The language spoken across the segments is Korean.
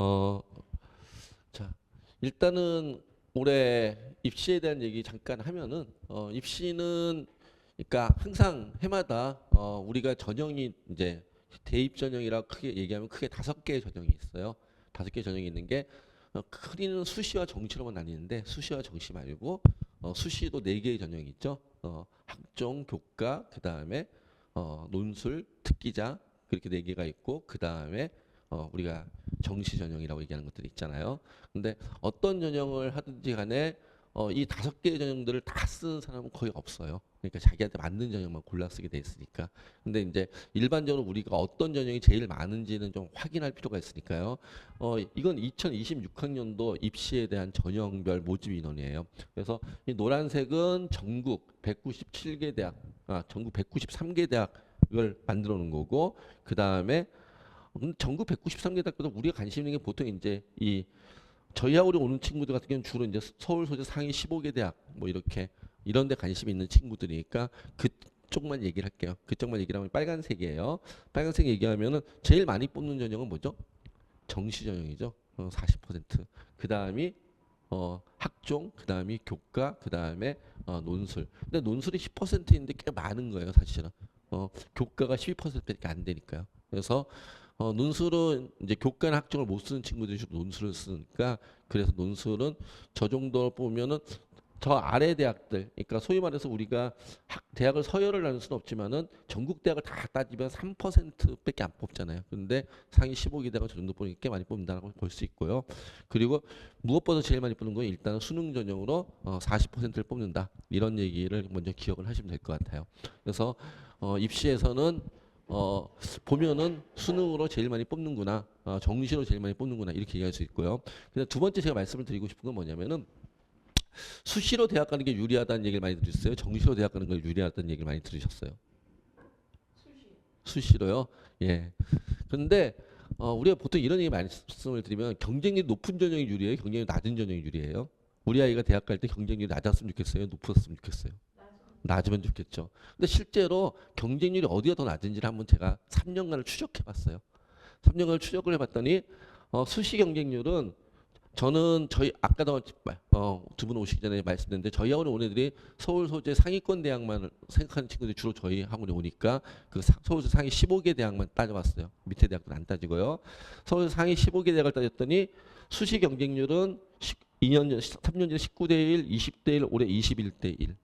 어, 자, 일단은 올해 입시에 대한 얘기 잠깐 하면은 입시는 그러니까 항상 해마다 우리가 전형이 이제 대입 전형이라 크게 얘기하면 크게 5개의 전형이 있어요. 5개의 전형이 있는 게 크리는 수시와 정시로만 나뉘는데 수시와 정시 말고 수시도 4개의 전형이 있죠. 학종, 교과, 그 다음에 논술, 특기자 그렇게 4개가 있고 그 다음에 우리가 정시 전형이라고 얘기하는 것들이 있잖아요. 근데 어떤 전형을 하든지 간에 이 5개의 전형들을 다 쓰는 사람은 거의 없어요. 그러니까 자기한테 맞는 전형만 골라 쓰게 돼 있으니까. 근데 이제 일반적으로 우리가 어떤 전형이 제일 많은지는 좀 확인할 필요가 있으니까요. 이건 2026학년도 입시에 대한 전형별 모집 인원이에요. 그래서 이 노란색은 전국 197개 대학, 전국 193개 대학을 만들어 놓은 거고, 그 다음에 전국 193개 대학교도 우리가 관심 있는 게 보통 이제 이 저희하고 오는 친구들 같은 경우는 주로 이제 서울 소재 상위 15개 대학 뭐 이렇게 이런 데 관심이 있는 친구들이니까 그쪽만 얘기를 할게요. 그쪽만 얘기를 하면 빨간색이에요. 빨간색 얘기하면은 제일 많이 뽑는 전형은 뭐죠? 정시 전형이죠. 40%. 그다음이 학종, 그다음이 교과, 그다음에 논술. 근데 논술이 10%인데 꽤 많은 거예요, 사실은. 교과가 12%밖에 안 되니까요. 그래서 논술은 이제 교과나 학종을 못 쓰는 친구들이 주로 논술을 쓰니까 그래서 논술은 저 정도 보면은 저 아래 대학들, 그러니까 소위 말해서 우리가 대학을 서열을 나눌 수는 없지만은 전국 대학을 다 따지면 3%밖에 안 뽑잖아요. 근데 상위 15개 대학은 저 정도 뽑으니까 꽤 많이 뽑는다고 볼 수 있고요. 그리고 무엇보다 제일 많이 뽑는 건 일단은 수능 전형으로 40%를 뽑는다. 이런 얘기를 먼저 기억을 하시면 될 것 같아요. 그래서 입시에서는 보면은 수능으로 제일 많이 뽑는구나, 정시로 제일 많이 뽑는구나 이렇게 얘기할 수 있고요. 근데 두 번째 제가 말씀을 드리고 싶은 건 뭐냐면은 수시로 대학 가는 게 유리하다는 얘기를 많이 들으셨어요? 정시로 대학 가는 걸 유리하다는 얘기를 많이 들으셨어요? 수시로요? 예. 그런데 우리가 보통 이런 얘기 말씀을 드리면 경쟁률이 높은 전형이 유리해요? 경쟁률이 낮은 전형이 유리해요? 우리 아이가 대학 갈 때 경쟁률이 낮았으면 좋겠어요? 높았으면 좋겠어요? 낮으면 좋겠죠. 근데 실제로 경쟁률이 어디가 더 낮은지를 한번 제가 3년간을 추적해 봤어요. 3년간을 추적을 해봤더니 수시 경쟁률은 저는 저희 아까도 두 분 오시기 전에 말씀드렸는데 저희 학원에 온 애들이 서울 소재 상위권 대학만 생각하는 친구들이 주로 저희 학원에 오니까 그 서울 소재 상위 15개 대학만 따져봤어요. 밑에 대학들은 안 따지고요. 서울 상위 15개 대학을 따졌더니 수시 경쟁률은 2년 전, 3년 전에 19대 1, 20대 1, 올해 21대 1.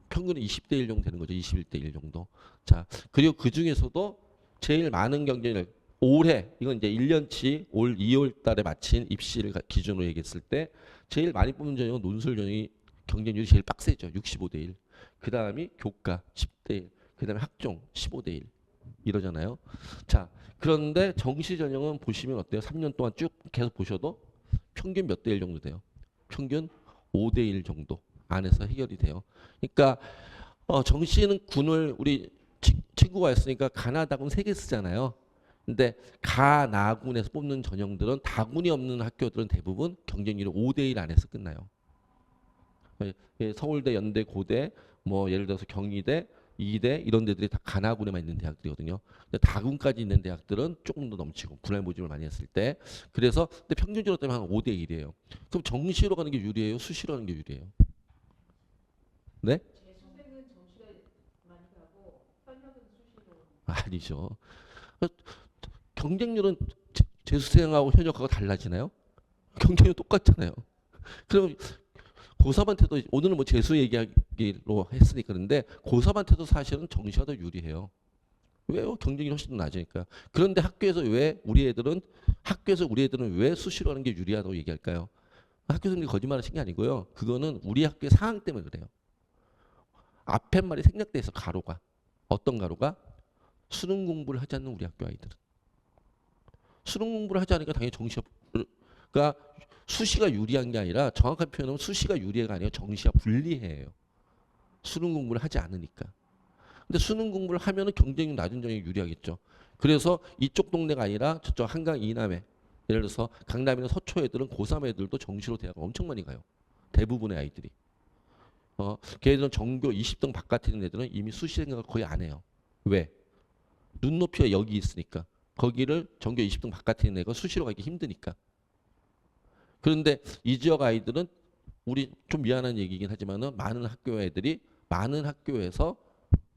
평균은 20대 1 정도 되는 거죠. 21대 1 정도. 자, 그리고 그 중에서도 제일 많은 경쟁률 올해 이건 이제 1년치 올 2월 달에 마친 입시를 기준으로 얘기했을 때 제일 많이 뽑는 전형은 논술 전형이 경쟁률이 제일 빡세죠. 65대 1. 그다음이 교과 10대 1. 그다음에 학종 15대 1. 이러잖아요. 자, 그런데 정시 전형은 보시면 어때요? 3년 동안 쭉 계속 보셔도 평균 몇 대 1 정도 돼요. 평균 5대 1 정도 안에서 해결이 돼요. 그러니까 정시는 군을 우리 친구가 했으니까 가나다군 3개 쓰잖아요. 근데 가나군에서 뽑는 전형들은 다군이 없는 학교들은 대부분 경쟁률이 5대 1 안에서 끝나요. 서울대, 연대, 고대, 뭐 예를 들어서 경희대, 이대 이런 데들이 다 가나군에만 있는 대학들이거든요. 근데 다군까지 있는 대학들은 조금 더 넘치고 분할 모집을 많이 했을 때 그래서 근데 평균적으로 따면 한 5대 1이에요. 그럼 정시로 가는 게 유리해요? 수시로 가는 게 유리해요? 네? 아니죠. 경쟁률은 재수생하고 현역하고 달라지나요? 경쟁률 똑같잖아요. 그럼 고3한테도 오늘은 뭐 재수 얘기하기로 했으니까 그런데 고3한테도 사실은 정시가 더 유리해요. 왜요? 경쟁률이 훨씬 더 낮으니까. 그런데 학교에서 우리 애들은 왜 수시로 하는 게 유리하다고 얘기할까요? 학교 선생님이 거짓말하신 게 아니고요. 그거는 우리 학교의 상황 때문에 그래요. 앞에 말이 생략돼 있어 가로가. 어떤 가로가? 수능 공부를 하지 않는 우리 학교 아이들은. 수능 공부를 하지 않으니까 당연히 정시가 수시가 유리한 게 아니라 정확한 표현은 수시가 유리해가 아니라 정시가 불리해요. 수능 공부를 하지 않으니까. 근데 수능 공부를 하면은 경쟁률 낮은 전형이 유리하겠죠. 그래서 이쪽 동네가 아니라 저쪽 한강 이남에 예를 들어서 강남이나 서초 애들은 고3 애들도 정시로 대학을 엄청 많이 가요. 대부분의 아이들이. 걔네들은 전교 20등 바깥에 있는 애들은 이미 수시 생각을 거의 안 해요. 왜? 눈높이가 여기 있으니까. 거기를 전교 20등 바깥에 있는 애가 수시로 가기 힘드니까. 그런데 이 지역 아이들은 우리 좀 미안한 얘기긴 하지만은 많은 학교 애들이 많은 학교에서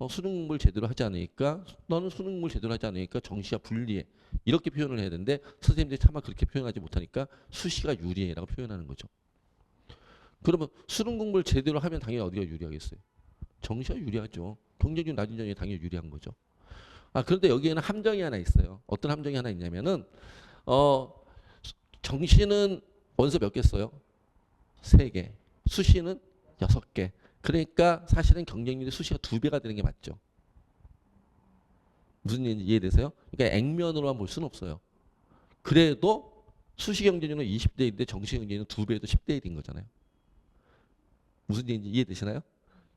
수능 공부를 제대로 하지 않으니까 너는 수능 공부를 제대로 하지 않으니까 정시와 불리해. 이렇게 표현을 해야 되는데 선생님들이 차마 그렇게 표현하지 못하니까 수시가 유리해라고 표현하는 거죠. 그러면 수능 공부를 제대로 하면 당연히 어디가 유리하겠어요? 정시가 유리하죠. 경쟁률 낮은 전형이 당연히 유리한 거죠. 그런데 여기에는 함정이 하나 있어요. 어떤 함정이 하나 있냐면은 정시는 원서 몇 개 써요? 3개. 수시는 6개. 그러니까 사실은 경쟁률이 수시가 2배가 되는 게 맞죠. 무슨 얘기인지 이해되세요? 그러니까 액면으로만 볼 수는 없어요. 그래도 수시 경쟁률은 20대 1인데 정시 경쟁률은 2배에도 10대 1인 거잖아요. 무슨 얘기인지 이해되시나요?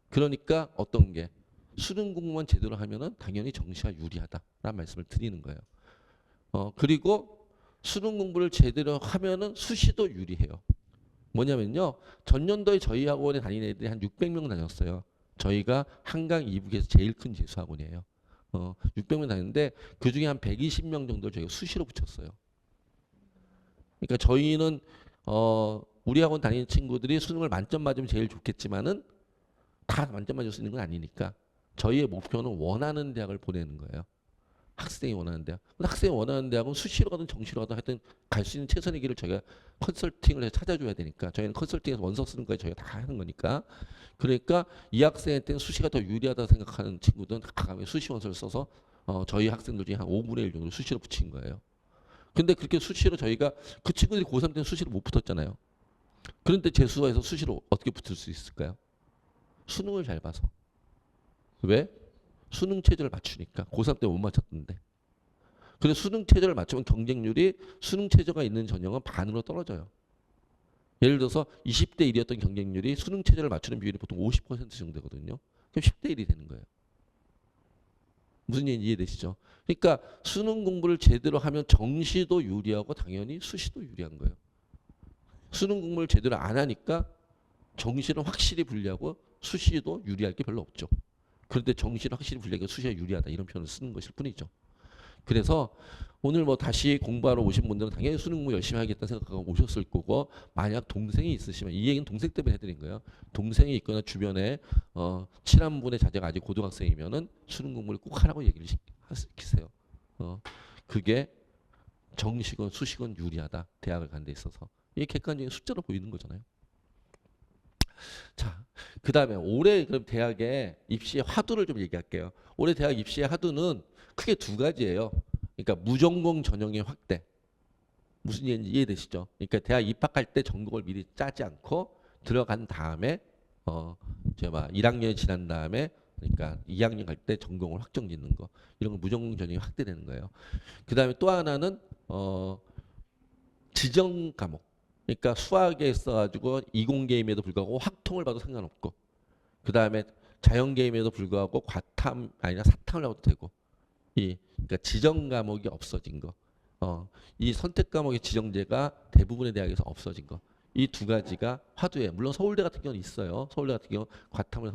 그러니까 어떤 게 수능 공부만 제대로 하면은 당연히 정시가 유리하다라는 말씀을 드리는 거예요. 그리고 수능 공부를 제대로 하면은 수시도 유리해요. 뭐냐면요. 전년도에 저희 학원에 다니는 애들이 한 600명 다녔어요. 저희가 한강 이북에서 제일 큰 재수학원이에요. 600명 다녔는데 그중에 한 120명 정도를 저희가 수시로 붙였어요. 그러니까 저희는 우리 학원 다니는 친구들이 수능을 만점 맞으면 제일 좋겠지만은 다 만점 맞을 수 있는 건 아니니까 저희의 목표는 원하는 대학을 보내는 거예요. 학생이 원하는 대학. 근데 학생이 원하는 대학은 수시로 가든 정시로 가든 하여튼 갈 수 있는 최선의 길을 저희가 컨설팅을 해서 찾아줘야 되니까 저희는 컨설팅에서 원서 쓰는 거에 저희가 다 하는 거니까 그러니까 이 학생한테는 수시가 더 유리하다 생각하는 친구들은 가감에 수시 원서를 써서 저희 학생들 중에 한 5분의 1 정도 수시로 붙인 거예요. 근데 그렇게 수시로 저희가 그 친구들이 고3 때는 수시로 못 붙었잖아요. 그런데 재수에서 수시로 어떻게 붙을 수 있을까요? 수능을 잘 봐서. 왜? 수능 체제를 맞추니까. 고3 때 못 맞췄던데. 근데 수능 체제를 맞추면 경쟁률이 수능 체제가 있는 전형은 반으로 떨어져요. 예를 들어서 20대 1이었던 경쟁률이 수능 체제를 맞추는 비율이 보통 50% 정도 되거든요. 그럼 10대 1이 되는 거예요. 무슨 얘기인지 이해되시죠? 그러니까 수능 공부를 제대로 하면 정시도 유리하고 당연히 수시도 유리한 거예요. 수능 공부를 제대로 안 하니까 정시는 확실히 불리하고 수시도 유리할 게 별로 없죠. 그런데 정시는 확실히 불리하고 수시가 유리하다 이런 표현을 쓰는 것일 뿐이죠. 그래서 오늘 뭐 다시 공부하러 오신 분들은 당연히 수능 공부 열심히 하겠다 생각하고 오셨을 거고 만약 동생이 있으시면 이 얘기는 동생 때문에 해드린 거예요. 동생이 있거나 주변에 친한 분의 자제가 아직 고등학생이면은 수능 공부를 꼭 하라고 얘기를 시키세요. 그게 정시건 수시건 유리하다. 대학을 가는 데 있어서. 이게 객관적인 숫자로 보이는 거잖아요. 자, 그 다음에 올해 그럼 대학의 입시의 화두를 좀 얘기할게요. 올해 대학 입시의 화두는 크게 2가지예요. 그러니까 무전공 전형의 확대. 무슨 얘기인지 이해되시죠? 그러니까 대학 입학할 때 전공을 미리 짜지 않고 들어간 다음에 제가 1학년이 지난 다음에 그러니까 2학년 갈 때 전공을 확정짓는 거. 이런 거 무전공 전형이 확대되는 거예요. 그 다음에 또 하나는 지정 과목. 그러니까 수학에 있어가지고 이공계임에도 불구하고 확통을 봐도 상관없고 그 다음에 자연계임에도 불구하고 과탐 아니라 사탐을 해도 되고 그러니까 지정 과목이 없어진 거. 이 선택 과목의 지정제가 대부분의 대학에서 없어진 거. 이 2가지가 화두예요. 물론 서울대 같은 경우는 있어요. 서울대 같은 경우 과탐을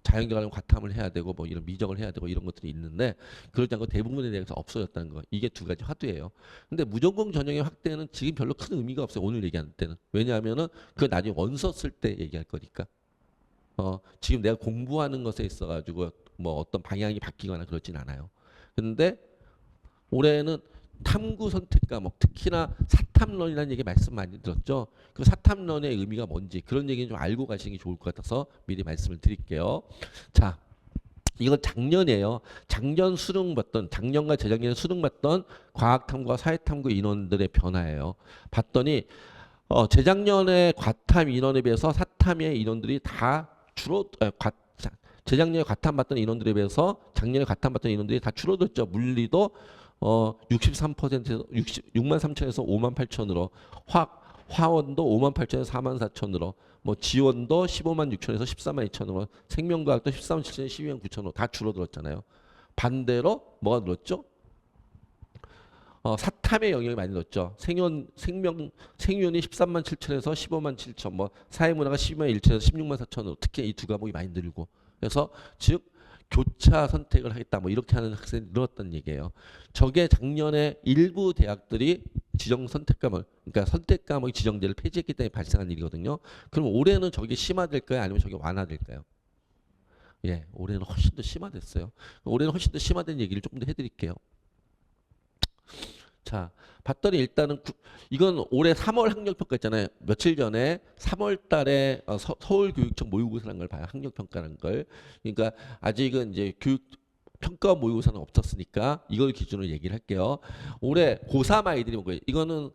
자연계 가려면 과탐을 해야 되고 뭐 이런 미적을 해야 되고 이런 것들이 있는데 그러지 않고 대부분의 대학에서 없어졌다는 거. 이게 2가지 화두예요. 근데 무전공 전형의 확대는 지금 별로 큰 의미가 없어요. 오늘 얘기하는 때는. 왜냐하면은 그 나중에 원서 쓸 때 얘기할 거니까. 지금 내가 공부하는 것에 있어가지고 뭐 어떤 방향이 바뀌거나 그렇진 않아요. 근데 올해는 탐구 선택 과목, 특히나 사탐론이라는 얘기 말씀 많이 들었죠. 그 사탐론의 의미가 뭔지 그런 얘기는 좀 알고 가시는 게 좋을 것 같아서 미리 말씀을 드릴게요. 자, 이건 작년이에요. 작년 수능 봤던, 작년과 재작년에 수능 봤던 과학탐구와 사회탐구 인원들의 변화예요. 봤더니 재작년에 과탐 인원에 비해서 사탐의 인원들이 다 재작년에 과탐 봤던 인원들에 비해서 작년에 과탐 봤던 인원들이 다 줄어들었죠. 물리도 63%에서 6만 3천에서 5만 8천으로 화원도 5만 8천에서 4만 4천으로 뭐 지원도 15만 6천에서 14만 2천으로 생명과학도 13만 7천에서 12만 9천으로 다 줄어들었잖아요. 반대로 뭐가 늘었죠? 사탐의 영역이 많이 늘었죠. 생윤이 13만 7천에서 15만 7천, 뭐 사회문화가 12만 1천에서 16만 4천으로 특히 이 2 과목이 많이 늘고 그래서 즉 교차 선택을 하겠다 뭐 이렇게 하는 학생이 늘었다는 얘기예요. 저게 작년에 일부 대학들이 지정 선택 과목, 그러니까 선택 과목이 지정제를 폐지했기 때문에 발생한 일이거든요. 그럼 올해는 저게 심화될까요? 아니면 저게 완화될까요? 예, 올해는 훨씬 더 심화됐어요. 올해는 훨씬 더 심화된 얘기를 조금 더 해드릴게요. 자, 봤더니 일단은 이건 올해 3월 학력평가 있잖아요. 며칠 전에 3월 달에 서울교육청 모의고사라는 걸 봐요. 학력평가라는 걸. 그러니까 아직은 이제 교육 평가 모의고사는 없었으니까 이걸 기준으로 얘기를 할게요. 올해 고3 아이들이 온 거예요. 이거는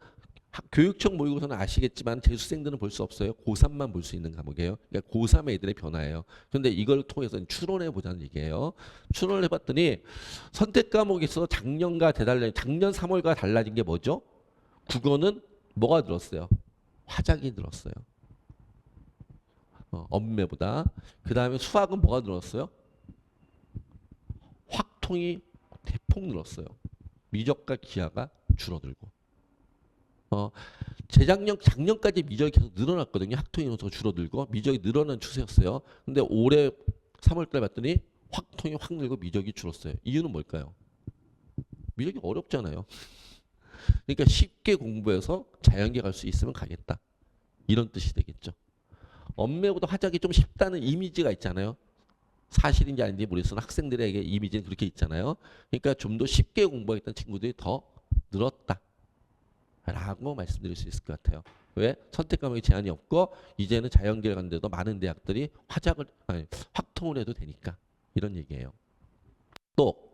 교육청 모의고사는 아시겠지만 재수생들은 볼 수 없어요. 고3만 볼 수 있는 과목이에요. 그러니까 고3 애들의 변화예요. 그런데 이걸 통해서 추론해 보자는 얘기예요. 추론을 해봤더니 선택 과목에서 작년과 대달라 작년 3월과 달라진 게 뭐죠? 국어는 뭐가 늘었어요? 화작이 늘었어요. 엄매보다. 그 다음에 수학은 뭐가 늘었어요? 확통이 대폭 늘었어요. 미적과 기하가 줄어들고. 작년까지 미적이 계속 늘어났거든요. 학통이 더 줄어들고 미적이 늘어난 추세였어요. 근데 올해 3월달 봤더니 확통이 확 늘고 미적이 줄었어요. 이유는 뭘까요? 미적이 어렵잖아요. 그러니까 쉽게 공부해서 자연계 갈 수 있으면 가겠다. 이런 뜻이 되겠죠. 엄매보다 화작이 좀 쉽다는 이미지가 있잖아요. 사실인지 아닌지 모르겠으나 학생들에게 이미지는 그렇게 있잖아요. 그러니까 좀 더 쉽게 공부하겠다는 친구들이 더 늘었다. 라고 말씀드릴 수 있을 것 같아요. 왜? 선택 과목에 제한이 없고 이제는 자연계를 가는데도 많은 대학들이 확통을 해도 되니까 이런 얘기예요. 또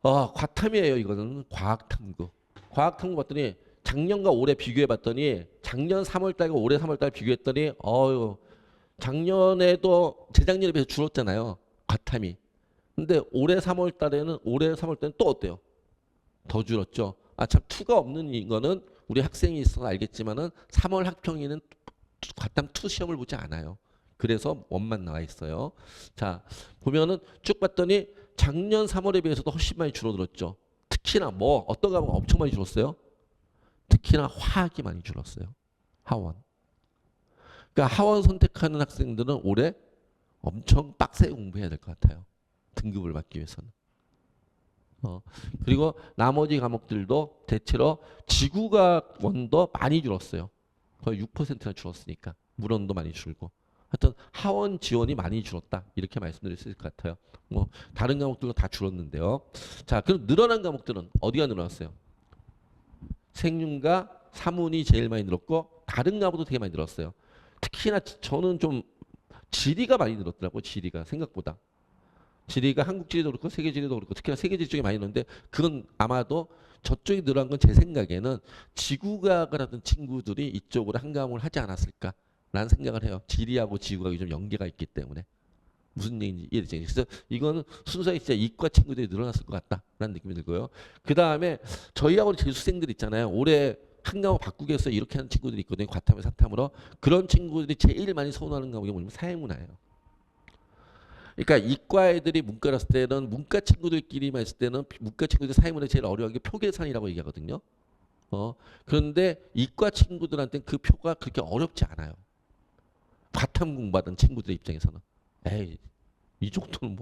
과탐이에요. 이거는 과학탐구. 과학탐구 봤더니 작년과 올해 비교해 봤더니 작년 3월 달과 올해 3월 달 비교했더니 작년에도 재작년에 비해서 줄었잖아요. 과탐이. 근데 올해 3월 달에는 또 어때요? 더 줄었죠. 참 투가 없는 이거는 우리 학생이 있어서 알겠지만은 3월 학평에는 과탐 투 시험을 보지 않아요. 그래서 원만 나와 있어요. 자, 보면은 쭉 봤더니 작년 3월에 비해서도 훨씬 많이 줄어들었죠. 특히나 어떤 과목 엄청 많이 줄었어요? 특히나 화학이 많이 줄었어요. 하원. 그러니까 하원 선택하는 학생들은 올해 엄청 빡세게 공부해야 될 것 같아요. 등급을 받기 위해서는. 그리고 나머지 과목들도 대체로 지구과원도 많이 줄었어요. 거의 6%나 줄었으니까. 물원도 많이 줄고. 하여튼 하원 지원이 많이 줄었다. 이렇게 말씀드릴 수 있을 것 같아요. 다른 과목들도 다 줄었는데요. 자, 그럼 늘어난 과목들은 어디가 늘어났어요? 생윤과 사문이 제일 많이 늘었고 다른 과목도 되게 많이 늘었어요. 특히나 저는 좀 지리가 많이 늘었더라고요. 지리가 생각보다. 지리가 한국 지리도 그렇고 세계 지리도 그렇고 특히나 세계 지리 쪽에 많이 늘었는데 그건 아마도 저쪽이 늘어난 건 제 생각에는 지구과학을 하던 친구들이 이쪽으로 한 과목을 하지 않았을까라는 생각을 해요. 지리하고 지구과학이 좀 연계가 있기 때문에. 무슨 얘기인지 이해되죠? 그래서 이거는 순수하게 진짜 이과 친구들이 늘어났을 것 같다라는 느낌이 들고요. 그 다음에 저희하고 재수생들 있잖아요. 올해 한 과목 바꾸기 위해서 이렇게 하는 친구들이 있거든요. 과탐에 사탐으로. 그런 친구들이 제일 많이 서운하는 과목이 뭐냐면 사회문화예요. 그러니까 이과 애들이 문과를 했을 때는 문과 친구들끼리만 있을 때는 문과 친구들 사회문화 제일 어려운 게 표계산이라고 얘기하거든요. 그런데 이과 친구들한테는 그 표가 그렇게 어렵지 않아요. 과탐 공부하던 친구들 입장에서는 에이 이 정도는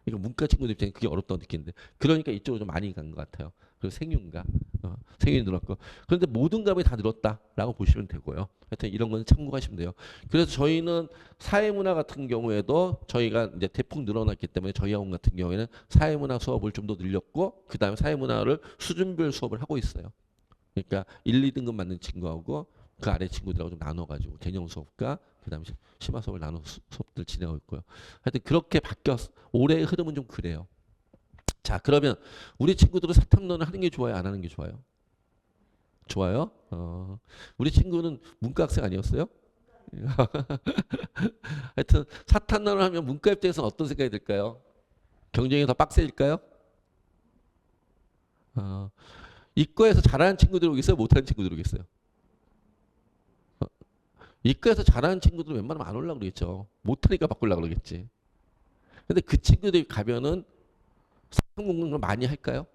이거 문과 친구들 입장에 그게 어렵다고 느끼는데 그러니까 이쪽으로 좀 많이 간 것 같아요. 그리고 생윤과 생윤이 늘었고 그런데 모든 과목이 다 늘었다라고 보시면 되고요. 하여튼 이런 거는 참고하시면 돼요. 그래서 저희는 사회문화 같은 경우에도 저희가 이제 대폭 늘어났기 때문에 저희 학원 같은 경우에는 사회문화 수업을 좀 더 늘렸고 그 다음에 사회문화를 수준별 수업을 하고 있어요. 그러니까 1, 2등급 맞는 친구하고 그 아래 친구들하고 좀 나눠가지고 개념 수업과 그 다음에 심화 수업을 나눠 수업들 진행하고 있고요. 하여튼 그렇게 바뀌었어. 올해의 흐름은 좀 그래요. 자, 그러면 우리 친구들은 사탐론을 하는 게 좋아요? 안 하는 게 좋아요? 좋아요? 우리 친구는 문과 학생 아니었어요? 하여튼 사탐론을 하면 문과 입장에서는 어떤 생각이 들까요? 경쟁이 더 빡세질까요? 이과에서 잘하는 친구들 오겠어요? 못하는 친구들 오겠어요? 이과에서 잘하는 친구들은 웬만하면 안 올라고 그러겠죠. 못하니까 바꾸려고 그러겠지. 근데 그 친구들이 가면은 사탐 공부를 많이 할까요?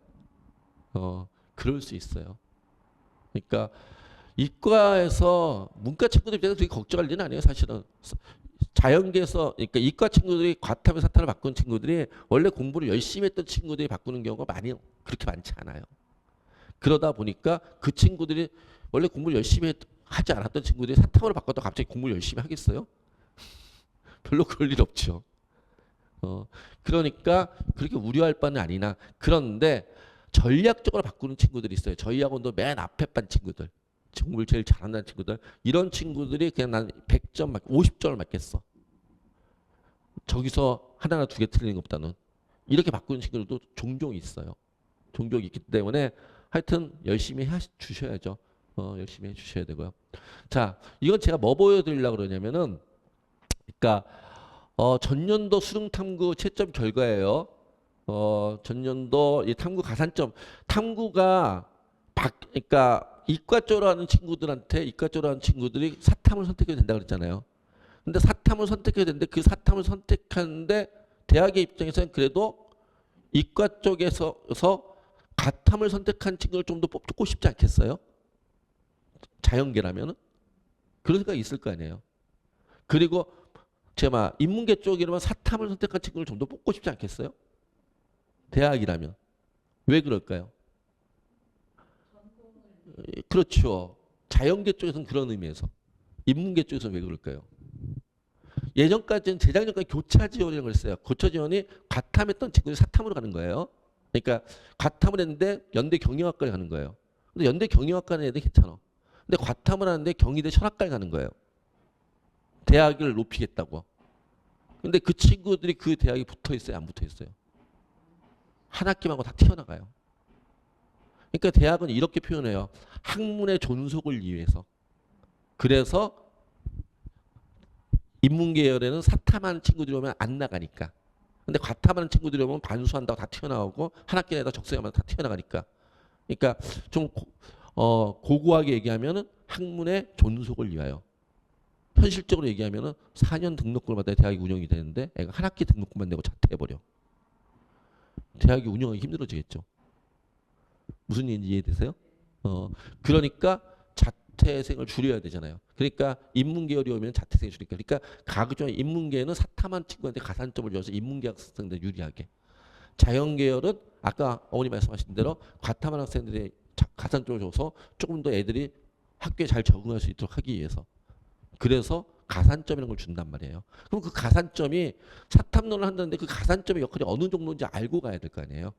그럴 수 있어요. 그러니까 이과에서 문과 친구들 입장에서 되게 걱정할 일은 아니에요. 사실은 자연계에서 그러니까 이과 친구들이 과탐의 사탄을 바꾸는 친구들이 원래 공부를 열심히 했던 친구들이 바꾸는 경우가 그렇게 많지 않아요. 그러다 보니까 그 친구들이 원래 공부를 열심히 하지 않았던 친구들이 사탐으로 바꿨다고 갑자기 공부를 열심히 하겠어요? 별로 그럴 일 없죠. 그러니까 그렇게 우려할 바는 아니나. 그런데 전략적으로 바꾸는 친구들이 있어요. 저희 학원도 맨 앞에 반 친구들, 공부를 제일 잘한다는 친구들, 이런 친구들이 그냥 난 100점 맞, 50점을 맞겠어. 저기서 하나나 두 개 틀리는 것보다는. 이렇게 바꾸는 친구들도 종종 있어요. 종종 있기 때문에 하여튼 열심히 주셔야죠. 열심히 해주셔야 되고요. 자, 이건 제가 뭐 보여드리려고 그러냐면은, 그러니까 전년도 수능탐구 채점 결과예요. 전년도 이 탐구 가산점, 탐구가 그러니까 이과 쪽으로 하는 친구들한테 이과 쪽으로 하는 친구들이 사탐을 선택해도 된다 그랬잖아요. 근데 사탐을 선택해야 되는데 그 사탐을 선택하는데 대학의 입장에서는 그래도 이과 쪽에서 가탐을 선택한 친구를 좀 더 뽑고 싶지 않겠어요? 자연계라면은 그런 생각이 있을 거 아니에요. 그리고 제가 인문계 쪽이라면 사탐을 선택한 친구를 좀 더 뽑고 싶지 않겠어요? 대학이라면 왜 그럴까요? 그렇죠. 자연계 쪽에서는 그런 의미에서. 인문계 쪽에서는 왜 그럴까요? 예전까지는 재작년까지 교차 지원이라고 그랬어요. 교차 지원이 과탐했던 친구들이 사탐으로 가는 거예요. 그러니까 과탐을 했는데 연대 경영학과에 가는 거예요. 근데 연대 경영학과는 애들 괜찮아. 근데 과탐을 하는데 경희대 철학과에 가는 거예요. 대학을 높이겠다고. 근데 그 친구들이 그 대학에 붙어 있어요? 안 붙어 있어요? 한 학기만 하고 다 튀어나가요. 그러니까 대학은 이렇게 표현해요. 학문의 존속을 위해서. 그래서 인문계열에는 사탐하는 친구들이 오면 안 나가니까. 근데 과탐하는 친구들이 오면 반수한다고 다 튀어나오고 한 학기 내다 적성하면 다 튀어나가니까. 그러니까 좀 고고하게 얘기하면은 학문의 존속을 위하여. 현실적으로 얘기하면은 4년 등록금을 받아야 대학이 운영이 되는데 애가 한 학기 등록금만 내고 자퇴해버려. 대학이 운영하기 힘들어지겠죠. 무슨 얘기인지 이해되세요? 그러니까 자퇴생을 줄여야 되잖아요. 그러니까 인문계열이 오면 자퇴생을 줄이니까. 그러니까 가급적 인문계는 사탐한 친구한테 가산점을 줘서 인문계 학생들 유리하게. 자연계열은 아까 어머니 말씀하신 대로 과탐한 학생들이 가산점을 줘서 조금 더 애들이 학교에 잘 적응할 수 있도록 하기 위해서. 그래서 가산점이라는 걸 준단 말이에요. 그럼 그 가산점이 사탐론을 한다는데 그 가산점의 역할이 어느 정도인지 알고 가야 될 거 아니에요.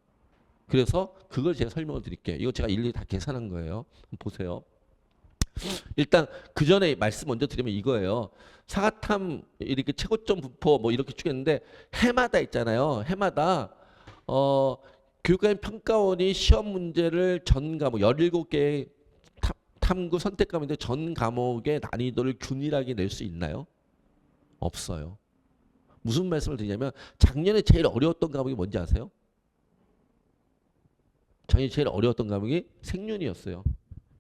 그래서 그걸 제가 설명을 드릴게요. 이거 제가 일일이 다 계산한 거예요. 보세요. 일단 그 전에 말씀 먼저 드리면 이거예요. 사과탐 이렇게 최고점 분포 뭐 이렇게 쭉 했는데 해마다 있잖아요. 해마다 교육감 평가원이 시험 문제를 전 과목 17개의 탐구 선택 과목인데 전 과목의 난이도를 균일하게 낼 수 있나요? 없어요. 무슨 말씀을 드리냐면 작년에 제일 어려웠던 과목이 뭔지 아세요? 작년에 제일 어려웠던 과목이 생윤이었어요.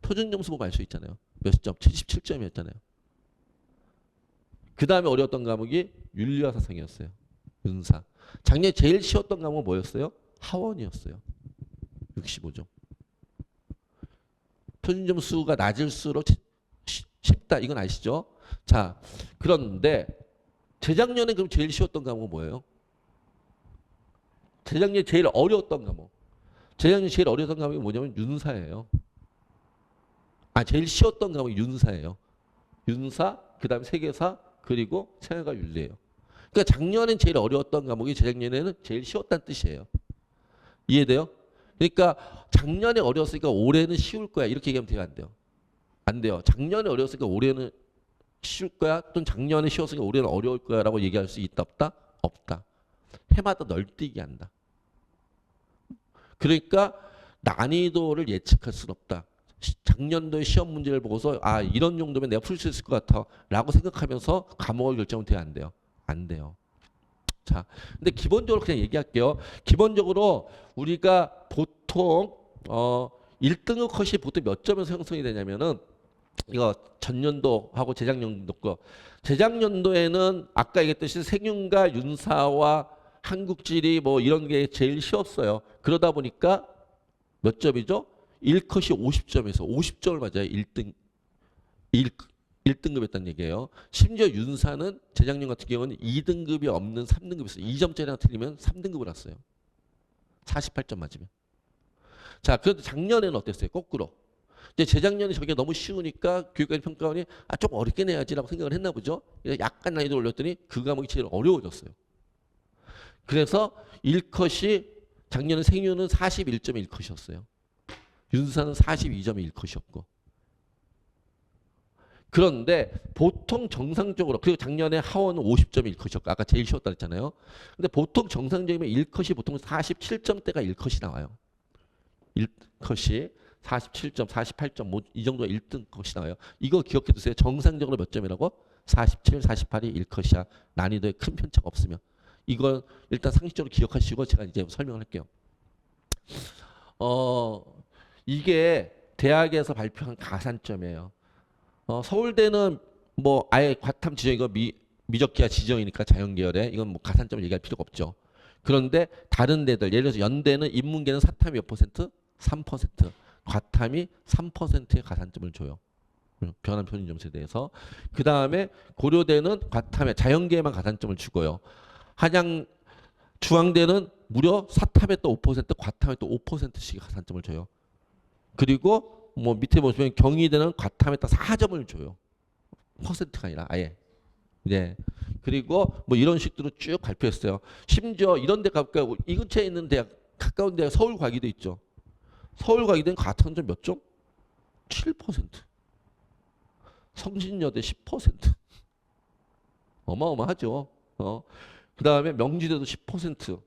표준 점수 보고 알 수 있잖아요. 몇 점? 77점이었잖아요. 그 다음에 어려웠던 과목이 윤리와 사상이었어요. 윤사. 작년에 제일 쉬웠던 과목은 뭐였어요? 하원이었어요. 65점. 표준 점수가 낮을수록 쉽다. 이건 아시죠? 자, 그런데 재작년에 그럼 제일 쉬웠던 과목은 뭐예요? 재작년에 제일 어려웠던 과목. 재작년에 제일 어려웠던 과목이 뭐냐면 윤사예요. 제일 쉬웠던 과목이 윤사예요. 윤사, 그 다음에 세계사, 그리고 생활과 윤리예요. 그러니까 작년엔 제일 어려웠던 과목이 재작년에는 제일 쉬웠다는 뜻이에요. 이해돼요? 그러니까 작년에 어려웠으니까 올해는 쉬울 거야. 이렇게 얘기하면 돼요? 안 돼요? 안 돼요. 작년에 어려웠으니까 올해는 쉬울 거야. 또는 작년에 쉬웠으니까 올해는 어려울 거야 라고 얘기할 수 있다 없다? 없다. 해마다 널뛰기 한다. 그러니까 난이도를 예측할 수는 없다. 작년도의 시험 문제를 보고서 이런 정도면 내가 풀 수 있을 것 같아 라고 생각하면서 과목을 결정은 돼야 안 돼요? 안 돼요. 자, 근데 기본적으로 그냥 얘기할게요. 기본적으로 우리가 보통 1등급 컷이 보통 몇 점에서 형성이 되냐면은 이거 전년도하고 재작년도 거. 재작년도에는 아까 얘기했듯이 생윤과 윤사와 한국지리 뭐 이런 게 제일 쉬웠어요. 그러다 보니까 몇 점이죠? 1컷이 50점에서 50점을 맞아요. 1등. 1등급이었다는 얘기예요. 심지어 윤사는 재작년 같은 경우는 2등급이 없는 3등급이었어요. 2점짜리 틀리면 3등급을 왔어요. 48점 맞으면. 자, 그런데 작년에는 어땠어요? 거꾸로. 이제 재작년에 저게 너무 쉬우니까 교육관 평가원이 좀 어렵게 내야지라고 생각을 했나 보죠. 약간 난이도 올렸더니 그 과목이 제일 어려워졌어요. 그래서 1컷이 작년에 생유는 41점의 1컷이었어요. 윤사는 42점의 1컷이었고. 그런데 보통 정상적으로 그리고 작년에 하원은 50점의 1컷이었고 아까 제일 쉬웠다 그랬잖아요. 근데 보통 정상적이면 1컷이 보통 47점대가 1컷이 나와요. 1컷이 47점, 48점 뭐 이 정도가 1등 컷이 나와요. 이거 기억해 두세요. 정상적으로 몇 점이라고? 47, 48이 1컷이야. 난이도에 큰 편차가 없으면. 이걸 일단 상식적으로 기억하시고 제가 이제 설명을 할게요. 이게 대학에서 발표한 가산점이에요. 서울대는 뭐 아예 과탐 지정 이거 미적기하 지정이니까 자연계열에 이건 뭐 가산점을 얘기할 필요가 없죠. 그런데 다른 데들 예를 들어서 연대는 인문계는 사탐이 몇 퍼센트? 3%. 과탐이 3%의 가산점을 줘요. 변환 편의점수에 대해서. 그 다음에 고려대는 과탐에 자연계에만 가산점을 주고요. 한양 중앙대는 무려 사탐에 또 5%, 과탐에 또 5%씩 가산점을 줘요. 그리고 뭐 밑에 보시면 경희대는 과탐에 딱 4점을 줘요. 퍼센트가 아니라 아예. 네. 그리고 뭐 이런 식으로 쭉 발표했어요. 심지어 이런 데 가까이 이 근처에 있는 대학 가까운 대학 서울과기도 있죠. 서울과기대는 과탐점 몇 점? 7%. 성신여대 10%. 어마어마하죠. 그 다음에 명지대도 10%.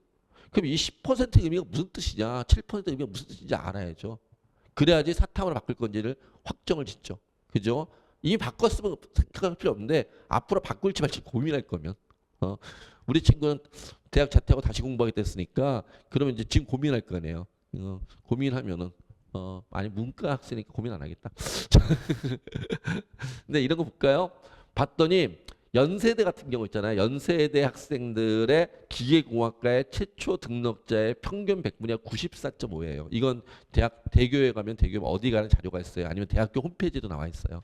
그럼 이 10%의 의미가 무슨 뜻이냐? 7%의 의미가 무슨 뜻인지 알아야죠. 그래야지 사탐으로 바꿀 건지를 확정을 짓죠. 그죠? 이미 바꿨으면 생각할 필요 없는데 앞으로 바꿀지 말지 고민할 거면 우리 친구는 대학 자퇴하고 다시 공부하겠다 했으니까 그러면 이제 지금 고민할 거네요. 고민하면은 아니 문과 학생이니까 고민 안 하겠다. 근데 이런 거 볼까요? 봤더니 연세대 같은 경우 있잖아요. 연세대 학생들의 기계공학과의 최초 등록자의 평균 백분위가 94.5예요. 이건 대학 대교에 가면 대교 어디 가는 자료가 있어요. 아니면 대학교 홈페이지도 나와 있어요.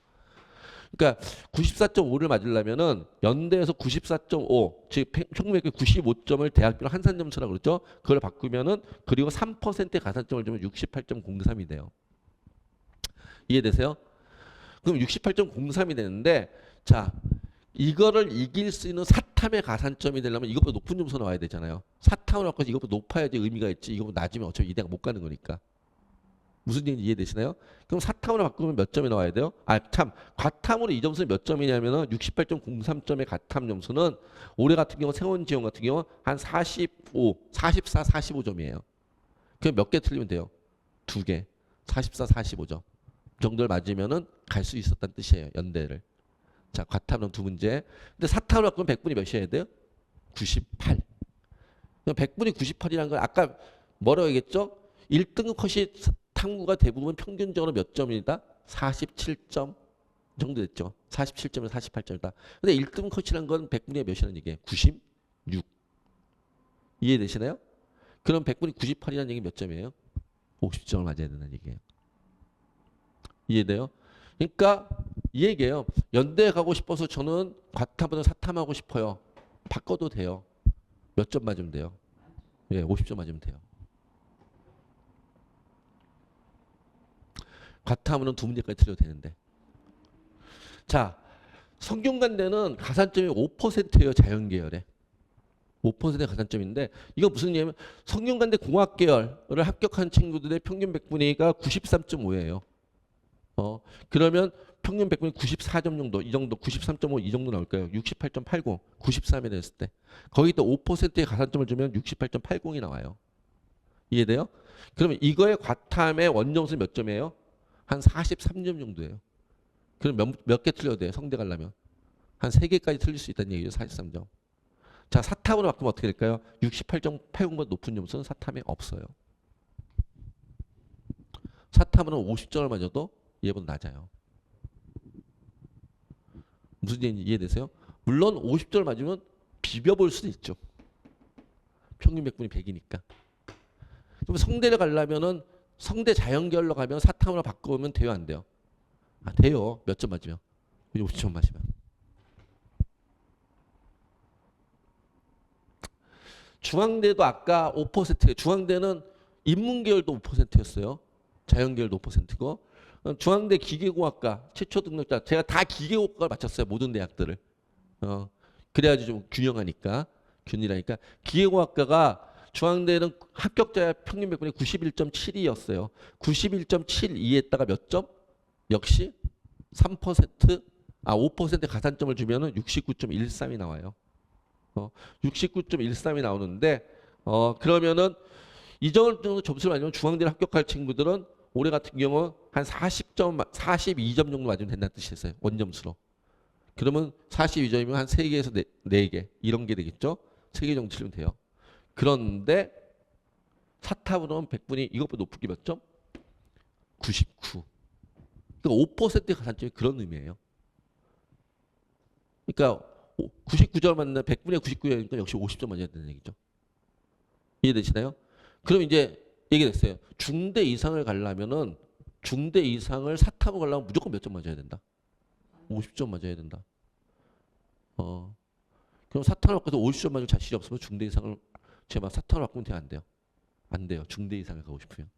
그러니까 94.5를 맞으려면은 연대에서 94.5, 즉 평균 백분 95점을 대학교로 한산점수라고 그러죠. 그걸 바꾸면은 그리고 3%의 가산점을 주면 68.03이 돼요. 이해되세요? 그럼 68.03이 되는데 자. 이거를 이길 수 있는 사탐의 가산점이 되려면 이것보다 높은 점수 나와야 되잖아요. 사탐을 갖고 이것보다 높아야지 의미가 있지. 이것보다 낮으면 어차피 이 대학 못 가는 거니까. 무슨 얘기인지 이해되시나요? 그럼 사탐으로 바꾸면 몇 점이 나와야 돼요? 과탐으로 이 점수는 몇 점이냐면은 68.03점의 과탐 점수는 올해 같은 경우 세원지원 같은 경우 한 44, 45점이에요. 그럼 몇 개 틀리면 돼요? 2개. 44, 45점. 정도를 맞으면은 갈 수 있었다는 뜻이에요. 연대를. 자, 과탐은 두 문제. 근데 사탐으로 바꾸면 백분이 몇이어야 돼요? 98. 그럼 백분이 98이라는 건 아까 뭐라고 얘기했죠? 1등급 컷이 탐구가 대부분 평균적으로 몇 점이다? 47점 정도 됐죠. 47점에서 48점이다. 근데 1등급 컷이라는 건 백분이 몇이라는 얘기예요? 96. 이해되시나요? 그럼 백분이 98이라는 얘기는 몇 점이에요? 50점을 맞아야 된다는 얘기예요. 이해돼요? 그러니까 이 얘기예요. 연대에 가고 싶어서 저는 과탐보다 사탐하고 싶어요. 바꿔도 돼요. 몇 점 맞으면 돼요? 예, 50점 맞으면 돼요. 과탐은 두 문제까지 틀려도 되는데. 자, 성균관대는 가산점이 5%예요. 자연계열에. 5%의 가산점인데 이거 무슨 얘기냐면 성균관대 공학계열을 합격한 친구들의 평균 백분위가 93.5예요. 그러면 평균 백분위 94점 정도, 이 정도 93.5 이 정도 나올까요? 68.80, 93이 됐을 때 거기다 5%의 가산점을 주면 68.80이 나와요. 이해돼요? 그러면 이거의 과탐의 원점수는 몇 점이에요? 한 43점 정도예요. 그럼 몇 개 틀려도 돼요? 성대 가려면 한 3개까지 틀릴 수 있다는 얘기죠. 43점. 자, 사탐으로 바꾸면 어떻게 될까요? 68.80보다 높은 점수는 사탐에 없어요. 사탐으로는 50점을 맞아도 얘보다 낮아요. 무슨 얘기인지 이해되세요? 물론 50점을 맞으면 비벼볼 수도 있죠. 평균 백분이 100이니까. 그럼 성대를 가려면은 성대 자연계열로 가면 사탐으로 바꾸면 돼요, 안 돼요? 돼요. 몇 점 맞으면? 50점 맞으면. 중앙대도 아까 5%예요. 중앙대는 인문계열도 5%였어요. 자연계열도 5%고. 중앙대 기계공학과 최초 등록자 제가 다 기계공학과를 마쳤어요. 모든 대학들을. 그래야지 좀 균형하니까 균일하니까 기계공학과가 중앙대는 합격자 평균 백분이 91.72였어요. 91.72에다가 몇 점? 역시 3% 5% 가산점을 주면은 69.13이 나와요. 69.13이 나오는데 그러면은 이 정도 점수를 맞으면 중앙대를 합격할 친구들은 올해 같은 경우 한 40점, 42점 정도 맞으면 된다는 뜻이었어요. 원점수로. 그러면 42점이면 한 3개에서 4개 이런 게 되겠죠. 3개 정도 치면 돼요. 그런데 사탑으로는 100분이 이것보다 높은 게 몇 점? 99. 그러니까 5%의 가산점이 그런 의미예요. 그러니까 99점 맞는 100분의 99점이니까 역시 50점 맞아야 되는 얘기죠. 이해되시나요? 그럼 이제 얘기됐어요. 중대 이상을 가려면은 중대 이상을 사탑으로 가려면 무조건 몇 점 맞아야 된다. 50점 맞아야 된다. 그럼 사탑을 바꿔서 50점 맞을 자신이 없으면 중대 이상을 제가 사탑을 바꾸면 돼요? 안 돼요? 안 돼요. 중대 이상을 가고 싶으면.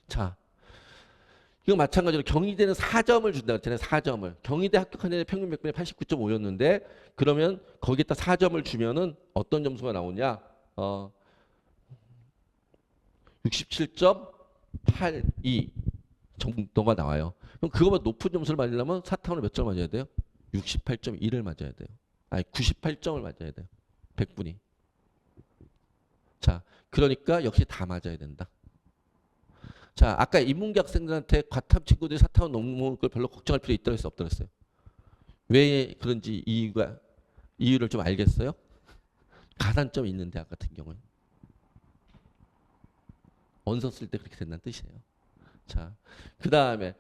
자, 이거 마찬가지로 경희대는 4점을 준다 그랬잖아요. 4점을. 경희대 합격한 애들 평균 몇 분에 89.5였는데 그러면 거기에다 4점을 주면은 어떤 점수가 나오냐? 67.82 정도가 나와요. 그럼 그거보다 높은 점수를 맞으려면 사탐으로 몇 점 맞아야 돼요? 68.1을 맞아야 돼요. 아니 98점을 맞아야 돼요. 100분이. 자, 그러니까 역시 다 맞아야 된다. 자, 아까 인문계 학생들한테 과탐 친구들이 사탐을 넘는 걸 별로 걱정할 필요 있다고 했어요? 없다고 했어요? 왜 그런지 이유를 좀 알겠어요? 가산점이 있는 대학 같은 경우는. 원서 쓸 때 그렇게 된다는 뜻이에요. 자, 그 다음에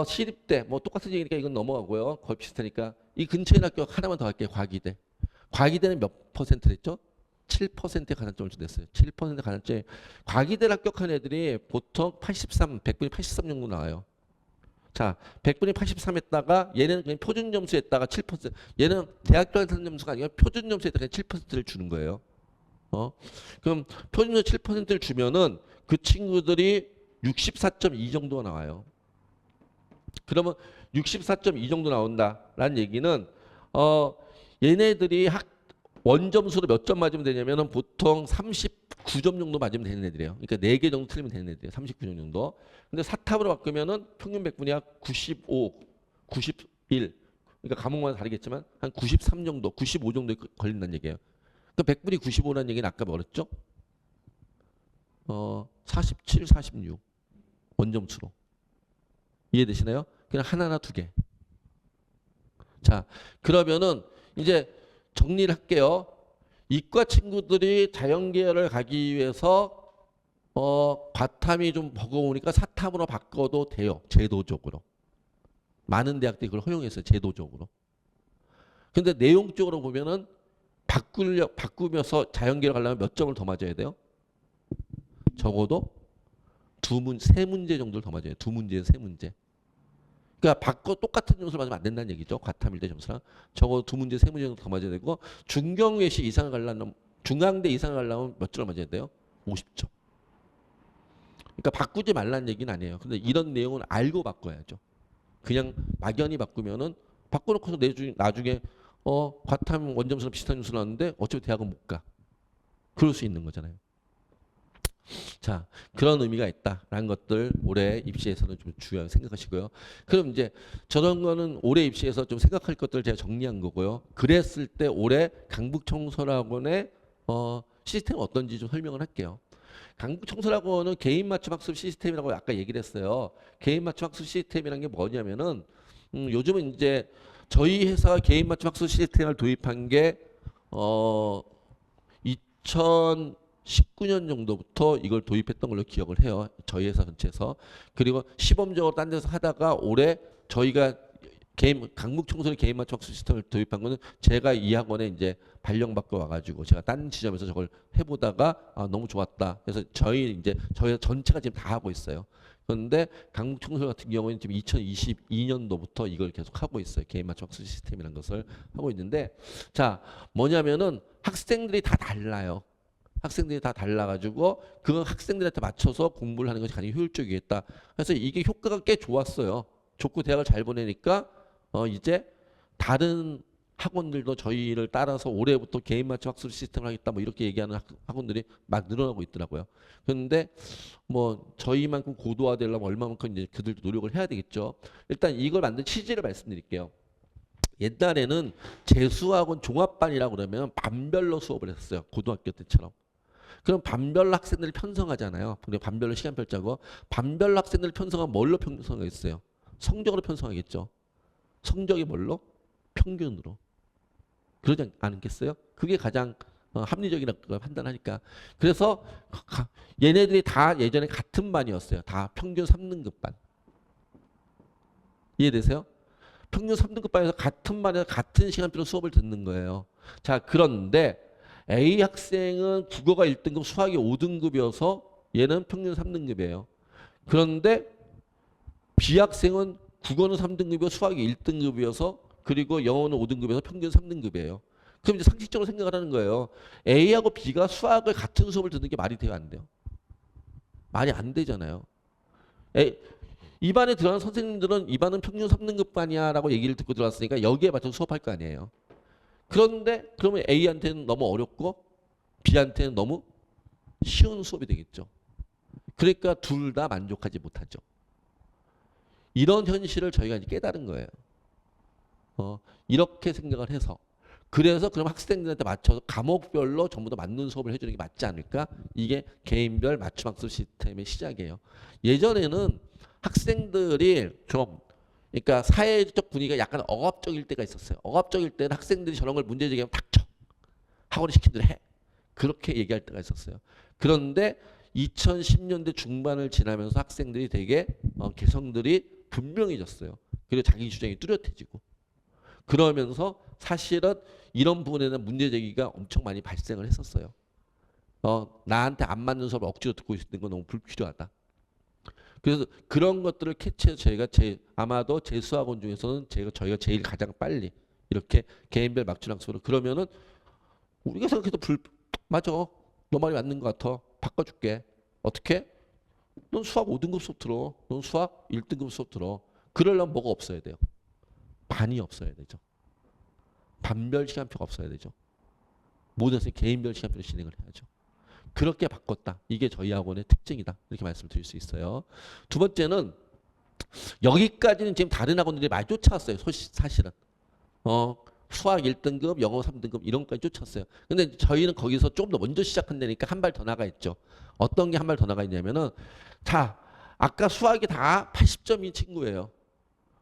시립대 뭐 똑같은 얘기니까 이건 넘어가고요. 거의 비슷하니까 이 근처에 학교 하나만 더 할게요. 과기대. 과기대는 몇 퍼센트 됐죠? 7%의 가산점을 준댔어요. 7% 가산점. 과기대를 합격한 애들이 보통 83, 100분이 83 정도 나와요. 자, 100분이 83 했다가 얘는 그냥 표준 점수에다가 7%. 얘는 대학교 한 점수가 아니라 표준 점수에다가 7%를 주는 거예요. 그럼 표준 점수 7%를 주면은 그 친구들이 64.2 정도가 나와요. 그러면 64.2 정도 나온다라는 얘기는 얘네들이 원점수로 몇 점 맞으면 되냐면은 보통 39점 정도 맞으면 되는 애들이에요. 그러니까 4개 정도 틀리면 되는 애들이에요. 39점 정도. 근데 사탑으로 바꾸면은 평균 100분이 95, 91. 그러니까 과목마다 다르겠지만 한 93 정도, 95 정도에 걸린다는 얘기예요. 그러니까 100분이 95라는 얘기는 아까 뭐랬죠? 47, 46 원점수로. 이해되시나요? 그냥 하나나 두 개. 자, 그러면은 이제 정리를 할게요. 이과 친구들이 자연계열을 가기 위해서 과탐이 좀 버거우니까 사탐으로 바꿔도 돼요. 제도적으로. 많은 대학들이 그걸 허용했어요. 제도적으로. 근데 내용적으로 보면은 바꾸면서 자연계열 가려면 몇 점을 더 맞아야 돼요? 적어도 세 문제 정도를 더 맞아요. 2문제, 3문제. 그러니까 똑같은 점수를 맞으면 안 된다는 얘기죠. 과탐일대 점수랑. 적어도 2문제, 3문제 정도 더 맞아야 되고 중경외시 이상을 가려면 중앙대 이상을 가려면 몇 점을 맞아야 돼요? 50점. 그러니까 바꾸지 말라는 얘기는 아니에요. 근데 이런 내용은 알고 바꿔야죠. 그냥 막연히 바꾸면은 바꿔놓고서 나중에 과탐 원점수랑 비슷한 점수 나왔는데 어차피 대학은 못 가. 그럴 수 있는 거잖아요. 자, 그런 의미가 있다라는 것들 올해 입시에서는 좀 중요하게 생각하시고요. 그럼 이제 저런 거는 올해 입시에서 좀 생각할 것들을 제가 정리한 거고요. 그랬을 때 올해 강북청소학원의 시스템 어떤지 좀 설명을 할게요. 강북청소학원은 개인 맞춤 학습 시스템이라고 아까 얘기를 했어요. 개인 맞춤 학습 시스템이라는 게 뭐냐면은 요즘은 이제 저희 회사가 개인 맞춤 학습 시스템을 도입한 게 2019년 정도부터 이걸 도입했던 걸로 기억을 해요. 저희 회사 전체에서. 그리고 시범적으로 딴 데서 하다가 올해 저희가 강북청소년 개인 맞춤 학습 시스템을 도입한 거는 제가 이 학원에 이제 발령받고 와가지고 제가 딴 지점에서 저걸 해보다가 너무 좋았다. 그래서 저희 회사 전체가 지금 다 하고 있어요. 그런데 강북청소년 같은 경우에는 지금 2022년도부터 이걸 계속 하고 있어요. 개인 맞춤 학습 시스템이라는 것을 하고 있는데, 자, 뭐냐면은 학생들이 다 달라요. 학생들이 다 달라가지고 그 학생들한테 맞춰서 공부를 하는 것이 가장 효율적이겠다. 그래서 이게 효과가 꽤 좋았어요. 좋고 대학을 잘 보내니까 이제 다른 학원들도 저희를 따라서 올해부터 개인 맞춤 학습 시스템을 하겠다 뭐 이렇게 얘기하는 학원들이 막 늘어나고 있더라고요. 그런데 뭐 저희만큼 고도화되려면 얼마만큼 이제 그들도 노력을 해야 되겠죠. 일단 이걸 만든 취지를 말씀드릴게요. 옛날에는 재수학원 종합반이라고 그러면 반별로 수업을 했었어요. 고등학교 때처럼. 그럼 반별로 학생들을 편성하잖아요. 근데 반별로 시간표 짜고 반별로 학생들을 편성하면 뭘로 편성하겠어요? 성적으로 편성하겠죠. 성적이 뭘로? 평균으로. 그러지 않겠어요? 그게 가장 합리적이라고 판단하니까. 그래서 얘네들이 다 예전에 같은 반이었어요. 다 평균 3등급 반. 이해되세요? 평균 3등급 반에서 같은 반에서 같은 시간표로 수업을 듣는 거예요. 자, 그런데 A 학생은 국어가 1등급, 수학이 5등급이어서 얘는 평균 3등급이에요. 그런데 B 학생은 국어는 3등급이고 수학이 1등급이어서 그리고 영어는 5등급이어서 평균 3등급이에요. 그럼 이제 상식적으로 생각을 하는 거예요. A하고 B가 수학을 같은 수업을 듣는 게 말이 돼요, 안 돼요? 말이 안 되잖아요. 이 반에 들어간 선생님들은 이 반은 평균 3등급 반이야라고 얘기를 듣고 들어왔으니까 여기에 맞춰서 수업할 거 아니에요. 그런데 그러면 A한테는 너무 어렵고 B한테는 너무 쉬운 수업이 되겠죠. 그러니까 둘 다 만족하지 못하죠. 이런 현실을 저희가 이제 깨달은 거예요. 이렇게 생각을 해서 그래서 그럼 학생들한테 맞춰서 과목별로 전부 다 맞는 수업을 해주는 게 맞지 않을까? 이게 개인별 맞춤 학습 시스템의 시작이에요. 예전에는 학생들이 좀 그러니까 사회적 분위기가 약간 억압적일 때가 있었어요. 억압적일 때는 학생들이 저런 걸 문제 제기하면 닥쳐. 학원이 시킨 대로 해. 그렇게 얘기할 때가 있었어요. 그런데 2010년대 중반을 지나면서 학생들이 되게 개성들이 분명해졌어요. 그리고 자기 주장이 뚜렷해지고 그러면서 사실은 이런 부분에는 문제 제기가 엄청 많이 발생을 했었어요. 나한테 안 맞는 수업을 억지로 듣고 있는 건 너무 불필요하다. 그래서 그런 것들을 캐치해서 저희가 아마도 재수학원 중에서는 저희가 제일 가장 빨리 이렇게 개인별 맞춤 학습으로 그러면은 우리가 생각해도 맞아. 너 말이 맞는 것 같아. 바꿔줄게. 어떻게? 넌 수학 5등급 수업 들어. 넌 수학 1등급 수업 들어. 그러려면 뭐가 없어야 돼요? 반이 없어야 되죠. 반별 시간표가 없어야 되죠. 모든 학생이 개인별 시간표로 진행을 해야죠. 그렇게 바꿨다. 이게 저희 학원의 특징이다. 이렇게 말씀드릴 수 있어요. 두 번째는 여기까지는 지금 다른 학원들이 많이 쫓아왔어요. 사실은. 수학 1등급, 영어 3등급 이런 것까지 쫓았어요. 근데 저희는 거기서 조금 더 먼저 시작한다니까 한 발 더 나가 있죠. 어떤 게 한 발 더 나가 있냐면은 자, 아까 수학이 다 80점인 친구예요.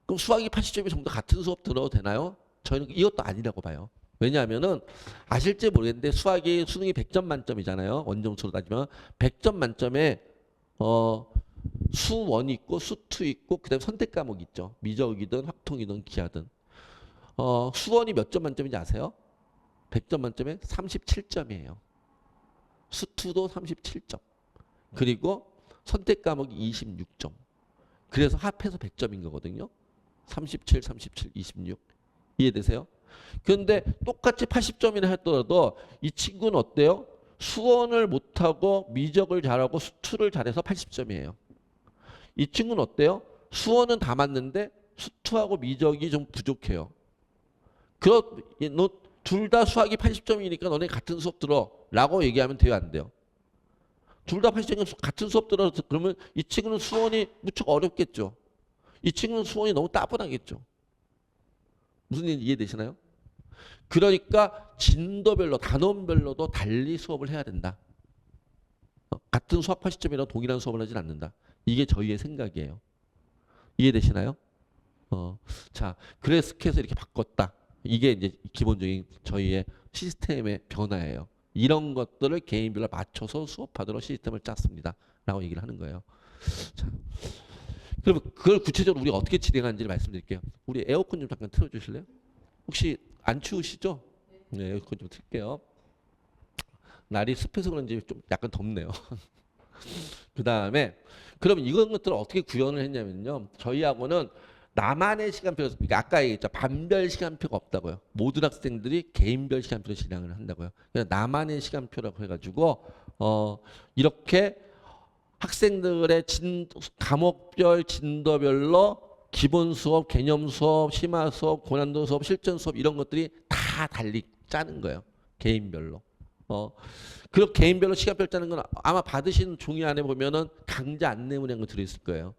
그럼 수학이 80점이 전부 다 같은 수업 들어도 되나요? 저희는 이것도 아니라고 봐요. 왜냐하면은 아실지 모르겠는데 수능이 100점 만점이잖아요. 원점수로 따지면 100점 만점에 수1 있고 수2 있고 그다음에 선택 과목 있죠. 미적이든 확통이든 기하든. 수원이 몇 점 만점인지 아세요? 100점 만점에 37점이에요. 수2도 37점. 그리고 선택 과목이 26점. 그래서 합해서 100점인 거거든요. 37, 37, 26. 이해되세요? 그런데 똑같이 80점이나 했더라도 이 친구는 어때요? 수원을 못하고 미적을 잘하고 수투를 잘해서 80점이에요. 이 친구는 어때요? 수원은 다 맞는데 수투하고 미적이 좀 부족해요. 너 둘 다 수학이 80점이니까 너네 같은 수업 들어 라고 얘기하면 돼요, 안 돼요? 둘 다 80점이면 같은 수업 들어 그러면 이 친구는 수원이 무척 어렵겠죠. 이 친구는 수원이 너무 따분하겠죠. 무슨 얘기인지 이해되시나요? 그러니까 진도별로 단원별로도 달리 수업을 해야 된다. 같은 수학 80점이라도 동일한 수업을 하진 않는다. 이게 저희의 생각이에요. 이해되시나요? 자, 그래서 이렇게 바꿨다. 이게 이제 기본적인 저희의 시스템의 변화예요. 이런 것들을 개인별로 맞춰서 수업하도록 시스템을 짰습니다. 라고 얘기를 하는 거예요. 자, 그럼 그걸 구체적으로 우리가 어떻게 진행하는지를 말씀드릴게요. 우리 에어컨 좀 잠깐 틀어주실래요? 혹시 안 추우시죠? 네, 에어컨 좀 틀게요. 날이 습해서 그런지 좀 약간 덥네요. 그 다음에 그럼 이런 것들을 어떻게 구현을 했냐면요. 저희 학원은 나만의 시간표, 그러니까 아까 얘기했죠. 반별 시간표가 없다고요. 모든 학생들이 개인별 시간표로 진행을 한다고요. 그래서 나만의 시간표라고 해가지고 이렇게 학생들의 과목별 진도별로 기본 수업, 개념 수업, 심화 수업, 고난도 수업, 실전 수업 이런 것들이 다 달리 짜는 거예요. 개인별로. 그럼 개인별로 시간별 짜는 건 아마 받으신 종이 안에 보면은 강좌 안내문 이런 거 들어있을 거예요.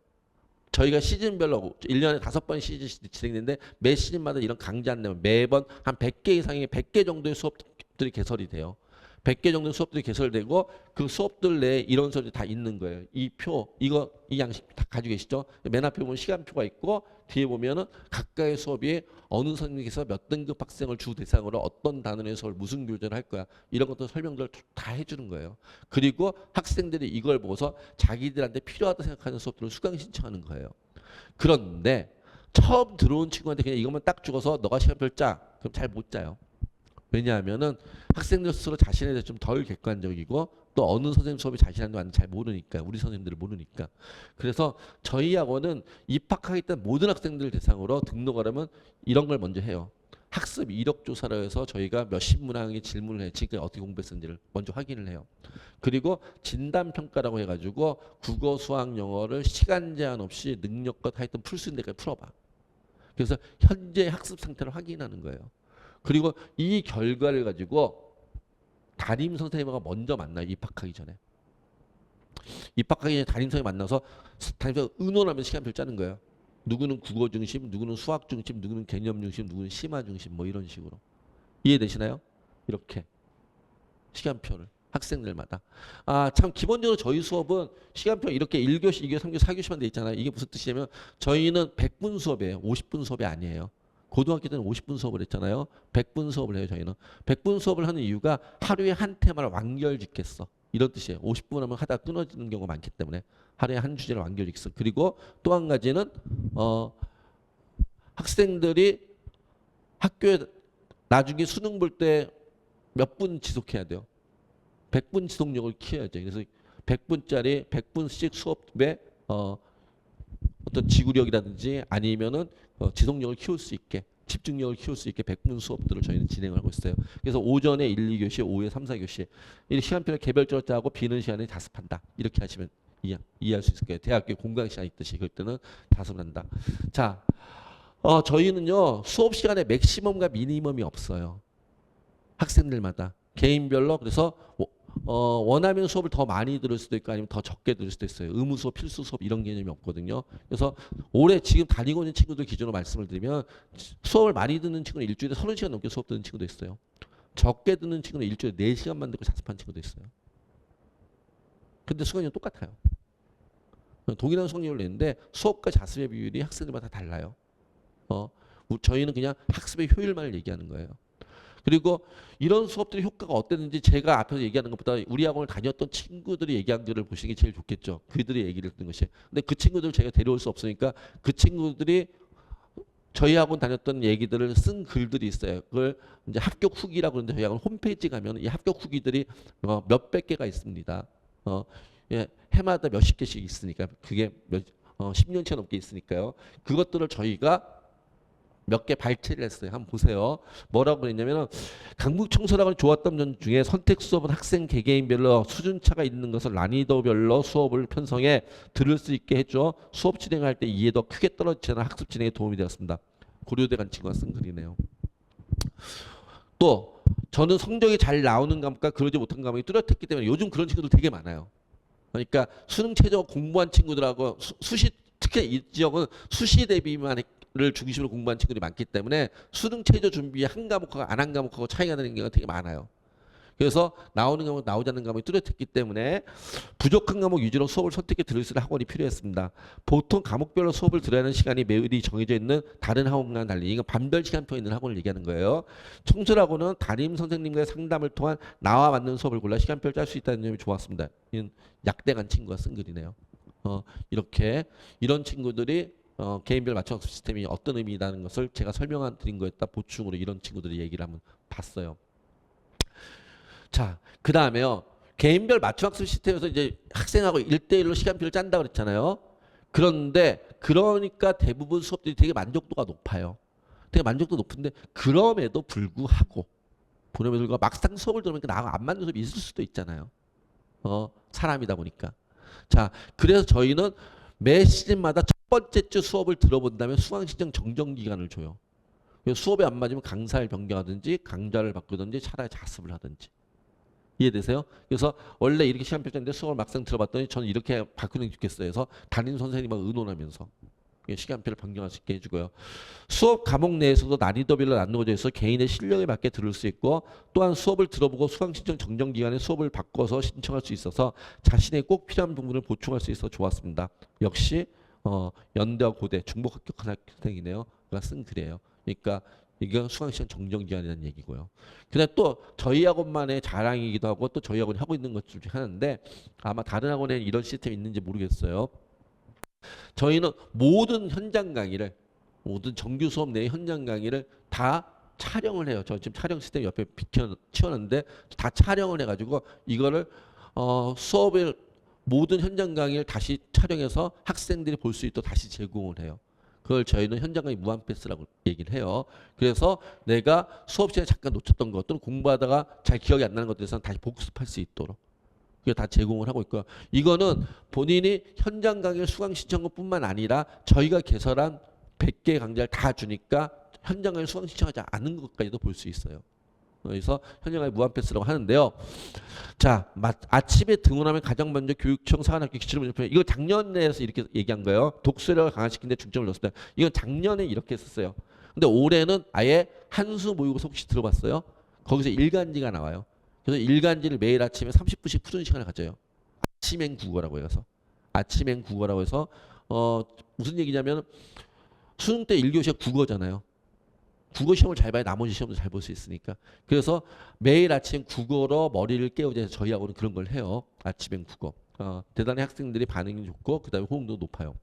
저희가 시즌별로 1년에 5번 시즌 진행되는데 매 시즌마다 이런 강좌 안내문 매번 한 100개 이상의 100개 정도의 수업들이 개설이 돼요. 100개 정도 수업들이 개설되고 그 수업들 내에 이런 소리 다 있는 거예요. 이 표, 이 양식 다 가지고 계시죠? 맨 앞에 보면 시간표가 있고 뒤에 보면은 각각의 수업이 어느 선생님께서 몇 등급 학생을 주 대상으로 어떤 단원의 수업을 무슨 교재를 할 거야. 이런 것도 설명들을 다 해주는 거예요. 그리고 학생들이 이걸 보고서 자기들한테 필요하다 생각하는 수업들을 수강 신청하는 거예요. 그런데 처음 들어온 친구한테 그냥 이것만 딱 주고서 너가 시간표를 짜. 그럼 잘 못 짜요. 왜냐하면은 학생들 스스로 자신에 대해 좀 덜 객관적이고 또 어느 선생님 수업이 자신한테 왔는지 잘 모르니까 우리 선생님들을 모르니까 그래서 저희 학원은 입학하겠다는 모든 학생들 대상으로 등록하려면 이런 걸 먼저 해요. 학습 이력 조사를 해서 저희가 몇십 문항의 질문을 해 지금까지 어떻게 공부했는지를 먼저 확인을 해요. 그리고 진단 평가라고 해가지고 국어, 수학, 영어를 시간 제한 없이 능력껏 하여튼 풀 수 있는 데까지 풀어봐. 그래서 현재 학습 상태를 확인하는 거예요. 그리고 이 결과를 가지고 담임 선생님과 먼저 만나요. 입학하기 전에. 입학하기 전에 담임 선생님 만나서 담임 선생님 의논하면서 시간표를 짜는 거예요. 누구는 국어 중심, 누구는 수학 중심, 누구는 개념 중심, 누구는 심화 중심 뭐 이런 식으로. 이해되시나요? 이렇게 시간표를 학생들마다. 아, 참 기본적으로 저희 수업은 시간표 이렇게 1교시, 2교시, 3교시, 4교시만 돼 있잖아요. 이게 무슨 뜻이냐면 저희는 100분 수업이에요. 50분 수업이 아니에요. 고등학교 때는 50분 수업을 했잖아요. 100분 수업을 해요, 저희는. 100분 수업을 하는 이유가 하루에 한 테마를 완결짓겠어. 이런 뜻이에요. 50분 하면 하다 끊어지는 경우가 많기 때문에 하루에 한 주제를 완결짓겠어. 그리고 또 한 가지는 학생들이 학교에 나중에 수능 볼 때 몇 분 지속해야 돼요. 100분 지속력을 키워야죠. 그래서 100분짜리 100분씩 수업에 어떤 지구력이라든지 아니면은 지속력을 키울 수 있게 집중력을 키울 수 있게 100분 수업들을 저희는 진행을 하고 있어요. 그래서 오전에 1, 2교시, 오후에 3, 4교시 이 시간표를 개별적으로 짜고 비는 시간에 자습한다. 이렇게 하시면 이해할 수 있을 거예요. 대학교 공강 시간 있듯이 그때는 자습한다. 자, 저희는요 수업 시간에 맥시멈과 미니멈이 없어요. 학생들마다 개인별로 그래서 원하면 수업을 더 많이 들을 수도 있고 아니면 더 적게 들을 수도 있어요. 의무 수업, 필수 수업 이런 개념이 없거든요. 그래서 올해 지금 다니고 있는 친구들 기준으로 말씀을 드리면 수업을 많이 듣는 친구는 일주일에 30시간 넘게 수업 듣는 친구도 있어요. 적게 듣는 친구는 일주일에 4시간만 듣고 자습한 친구도 있어요. 근데 수강료는 똑같아요. 동일한 수강료를 내는데 수업과 자습의 비율이 학생들마다 달라요. 저희는 그냥 학습의 효율만을 얘기하는 거예요. 그리고 이런 수업들의 효과가 어땠는지 제가 앞에서 얘기하는 것보다 우리 학원을 다녔던 친구들이 얘기한 글을 보시는 게 제일 좋겠죠. 그들이 얘기를 듣는 것이. 근데 그 친구들을 제가 데려올 수 없으니까 그 친구들이 저희 학원 다녔던 얘기들을 쓴 글들이 있어요. 그걸 이제 합격 후기라고 그러는데 저희 학원 홈페이지 가면 이 합격 후기들이 몇백 개가 있습니다. 예, 해마다 몇십 개씩 있으니까 그게 10년치 넘게 있으니까요. 그것들을 저희가 몇 개 발췌를 했어요. 한번 보세요. 뭐라고 그랬냐면은 강북 청소학원이 좋았던 점 중에 선택 수업은 학생 개개인별로 수준차가 있는 것을 난이도별로 수업을 편성해 들을 수 있게 해줘 수업 진행할 때 이해도 크게 떨어지지 않아 학습 진행에 도움이 되었습니다. 고려대 간 친구가 쓴 글이네요. 또 저는 성적이 잘 나오는 과목과 그러지 못한 과목이 뚜렷했기 때문에 요즘 그런 친구들 되게 많아요. 그러니까 수능 최저 공부한 친구들하고 수시 특히 이 지역은 수시 대비만 를 중심으로 공부한 친구들이 많기 때문에 수능 최저 준비 한 과목하고 안 한 과목하고 차이가 나는 경우가 되게 많아요. 그래서 나오는 과목 나오지 않는 과목이 뚜렷했기 때문에 부족한 과목 위주로 수업을 선택해 들을 수 있는 학원이 필요했습니다. 보통 과목별로 수업을 들어야 하는 시간이 매일이 정해져 있는 다른 학원과는 달리 이건 반별 시간표 있는 학원을 얘기하는 거예요. 청소학원은 담임 선생님과의 상담을 통한 나와 맞는 수업을 골라 시간표를 짤 수 있다는 점이 좋았습니다. 이건 약대간 친구가 쓴 글이네요. 이렇게 이런 친구들이 개인별 맞춤 학습 시스템이 어떤 의미라는 것을 제가 설명드린 거에다 보충으로 이런 친구들이 얘기를 한번 봤어요. 자, 그 다음에요. 개인별 맞춤학습 시스템에서 이제 학생하고 1대1로 시간표를 짠다 그랬잖아요. 그런데 그러니까 대부분 수업들이 되게 만족도가 높아요. 되게 만족도 높은데 그럼에도 불구하고 막상 수업을 들으니까 나하고 안 맞는 수업이 있을 수도 있잖아요. 사람이다 보니까. 자, 그래서 저희는 매 시즌마다 첫 번째 주 수업을 들어본 다음에 수강신청 정정 기간을 줘요. 수업이 안 맞으면 강사를 변경하든지 강좌를 바꾸든지 차라리 자습을 하든지. 이해되세요? 그래서 원래 이렇게 시간표 짰는데 수업을 막상 들어봤더니 저는 이렇게 바꾸는 게 좋겠어요. 그래서 담임 선생님하고 의논하면서 시간표를 변경할 수 있게 해주고요. 수업 과목 내에서도 난이도별로 나누어져 있어 개인의 실력에 맞게 들을 수 있고 또한 수업을 들어보고 수강 신청 정정 기간에 수업을 바꿔서 신청할 수 있어서 자신의 꼭 필요한 부분을 보충할 수 있어 좋았습니다. 역시 연대와 고대 중복 합격한 학생이네요. 그가 쓴 글이에요. 그러니까 이건 수강시간 정정기간이라는 얘기고요. 근데 또 저희 학원만의 자랑이기도 하고 또 저희 학원이 하고 있는 것 중에 하나인데 아마 다른 학원에 이런 시스템이 있는지 모르겠어요. 저희는 모든 현장 강의를 모든 정규 수업 내 현장 강의를 다 촬영을 해요. 저 지금 촬영 시스템 옆에 치워놨는데 다 촬영을 해가지고 이거를 수업을 모든 현장 강의를 다시 촬영해서 학생들이 볼 수 있도록 다시 제공을 해요. 그걸 저희는 현장 강의 무한 패스라고 얘기를 해요. 그래서 내가 수업 시간에 잠깐 놓쳤던 것 또는 공부하다가 잘 기억이 안 나는 것들에서는 다시 복습할 수 있도록 그게 다 제공을 하고 있고요. 이거는 본인이 현장 강의 수강 신청뿐만 아니라 저희가 개설한 100개 강좌를 다 주니까 현장 강의 수강 신청하지 않은 것까지도 볼 수 있어요. 그래서 현장 강의 무한 패스라고 하는데요. 자, 아침에 등원하면 가장 먼저 교육청 사관학교 기출문제 풀이 이거 작년에서 이렇게 얘기한 거예요. 독서력을 강화시키는 데 중점을 뒀습니다. 이건 작년에 이렇게 했었어요. 근데 올해는 아예 한수 모의고사 혹시 들어봤어요? 거기서 일간지가 나와요. 그래서 일간지를 매일 아침에 30분씩 푸는 시간을 가져요. 아침엔 국어라고 해서. 아침엔 국어라고 해서 무슨 얘기냐면 수능 때 1교시가 국어잖아요. 국어 시험을 잘 봐야 나머지 시험도 잘 볼 수 있으니까. 그래서 매일 아침 국어로 머리를 깨우자 해서 저희하고는 그런 걸 해요. 아침엔 국어. 대단히 학생들이 반응이 좋고 그다음에 호응도 높아요.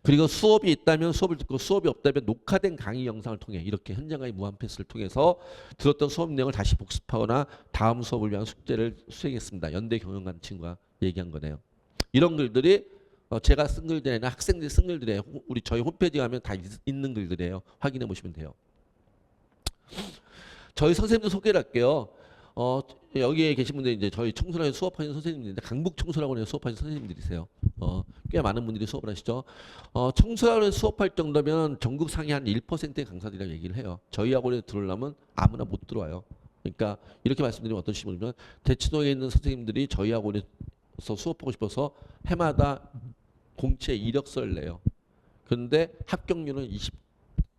그리고 수업이 있다면 수업을 듣고 수업이 없다면 녹화된 강의 영상을 통해 이렇게 현장 강의 무한 패스를 통해서 들었던 수업 내용을 다시 복습하거나 다음 수업을 위한 숙제를 수행했습니다. 연대 경영관 친구가 얘기한 거네요. 이런 글들이 제가 쓴 글들이 아니라 학생들이 쓴 글들이에요. 우리 저희 홈페이지 가면 다 있는 글들이에요. 확인해 보시면 돼요. 저희 선생님들 소개를 할게요. 여기에 계신 분들이 이제 저희 청소년에 수업하는 선생님들인데 강북 청소년학원에 수업하는 선생님들이세요. 꽤 많은 분들이 수업을 하시죠. 청소년학원에 수업할 정도면 전국 상위 한 1%의 강사들이라고 얘기를 해요. 저희 학원에 들어오려면 아무나 못 들어와요. 그러니까 이렇게 말씀드리면 어떠신지 모르지만 대치동에 있는 선생님들이 저희 학원에서 수업하고 싶어서 해마다 공채 이력서를 내요. 그런데 합격률은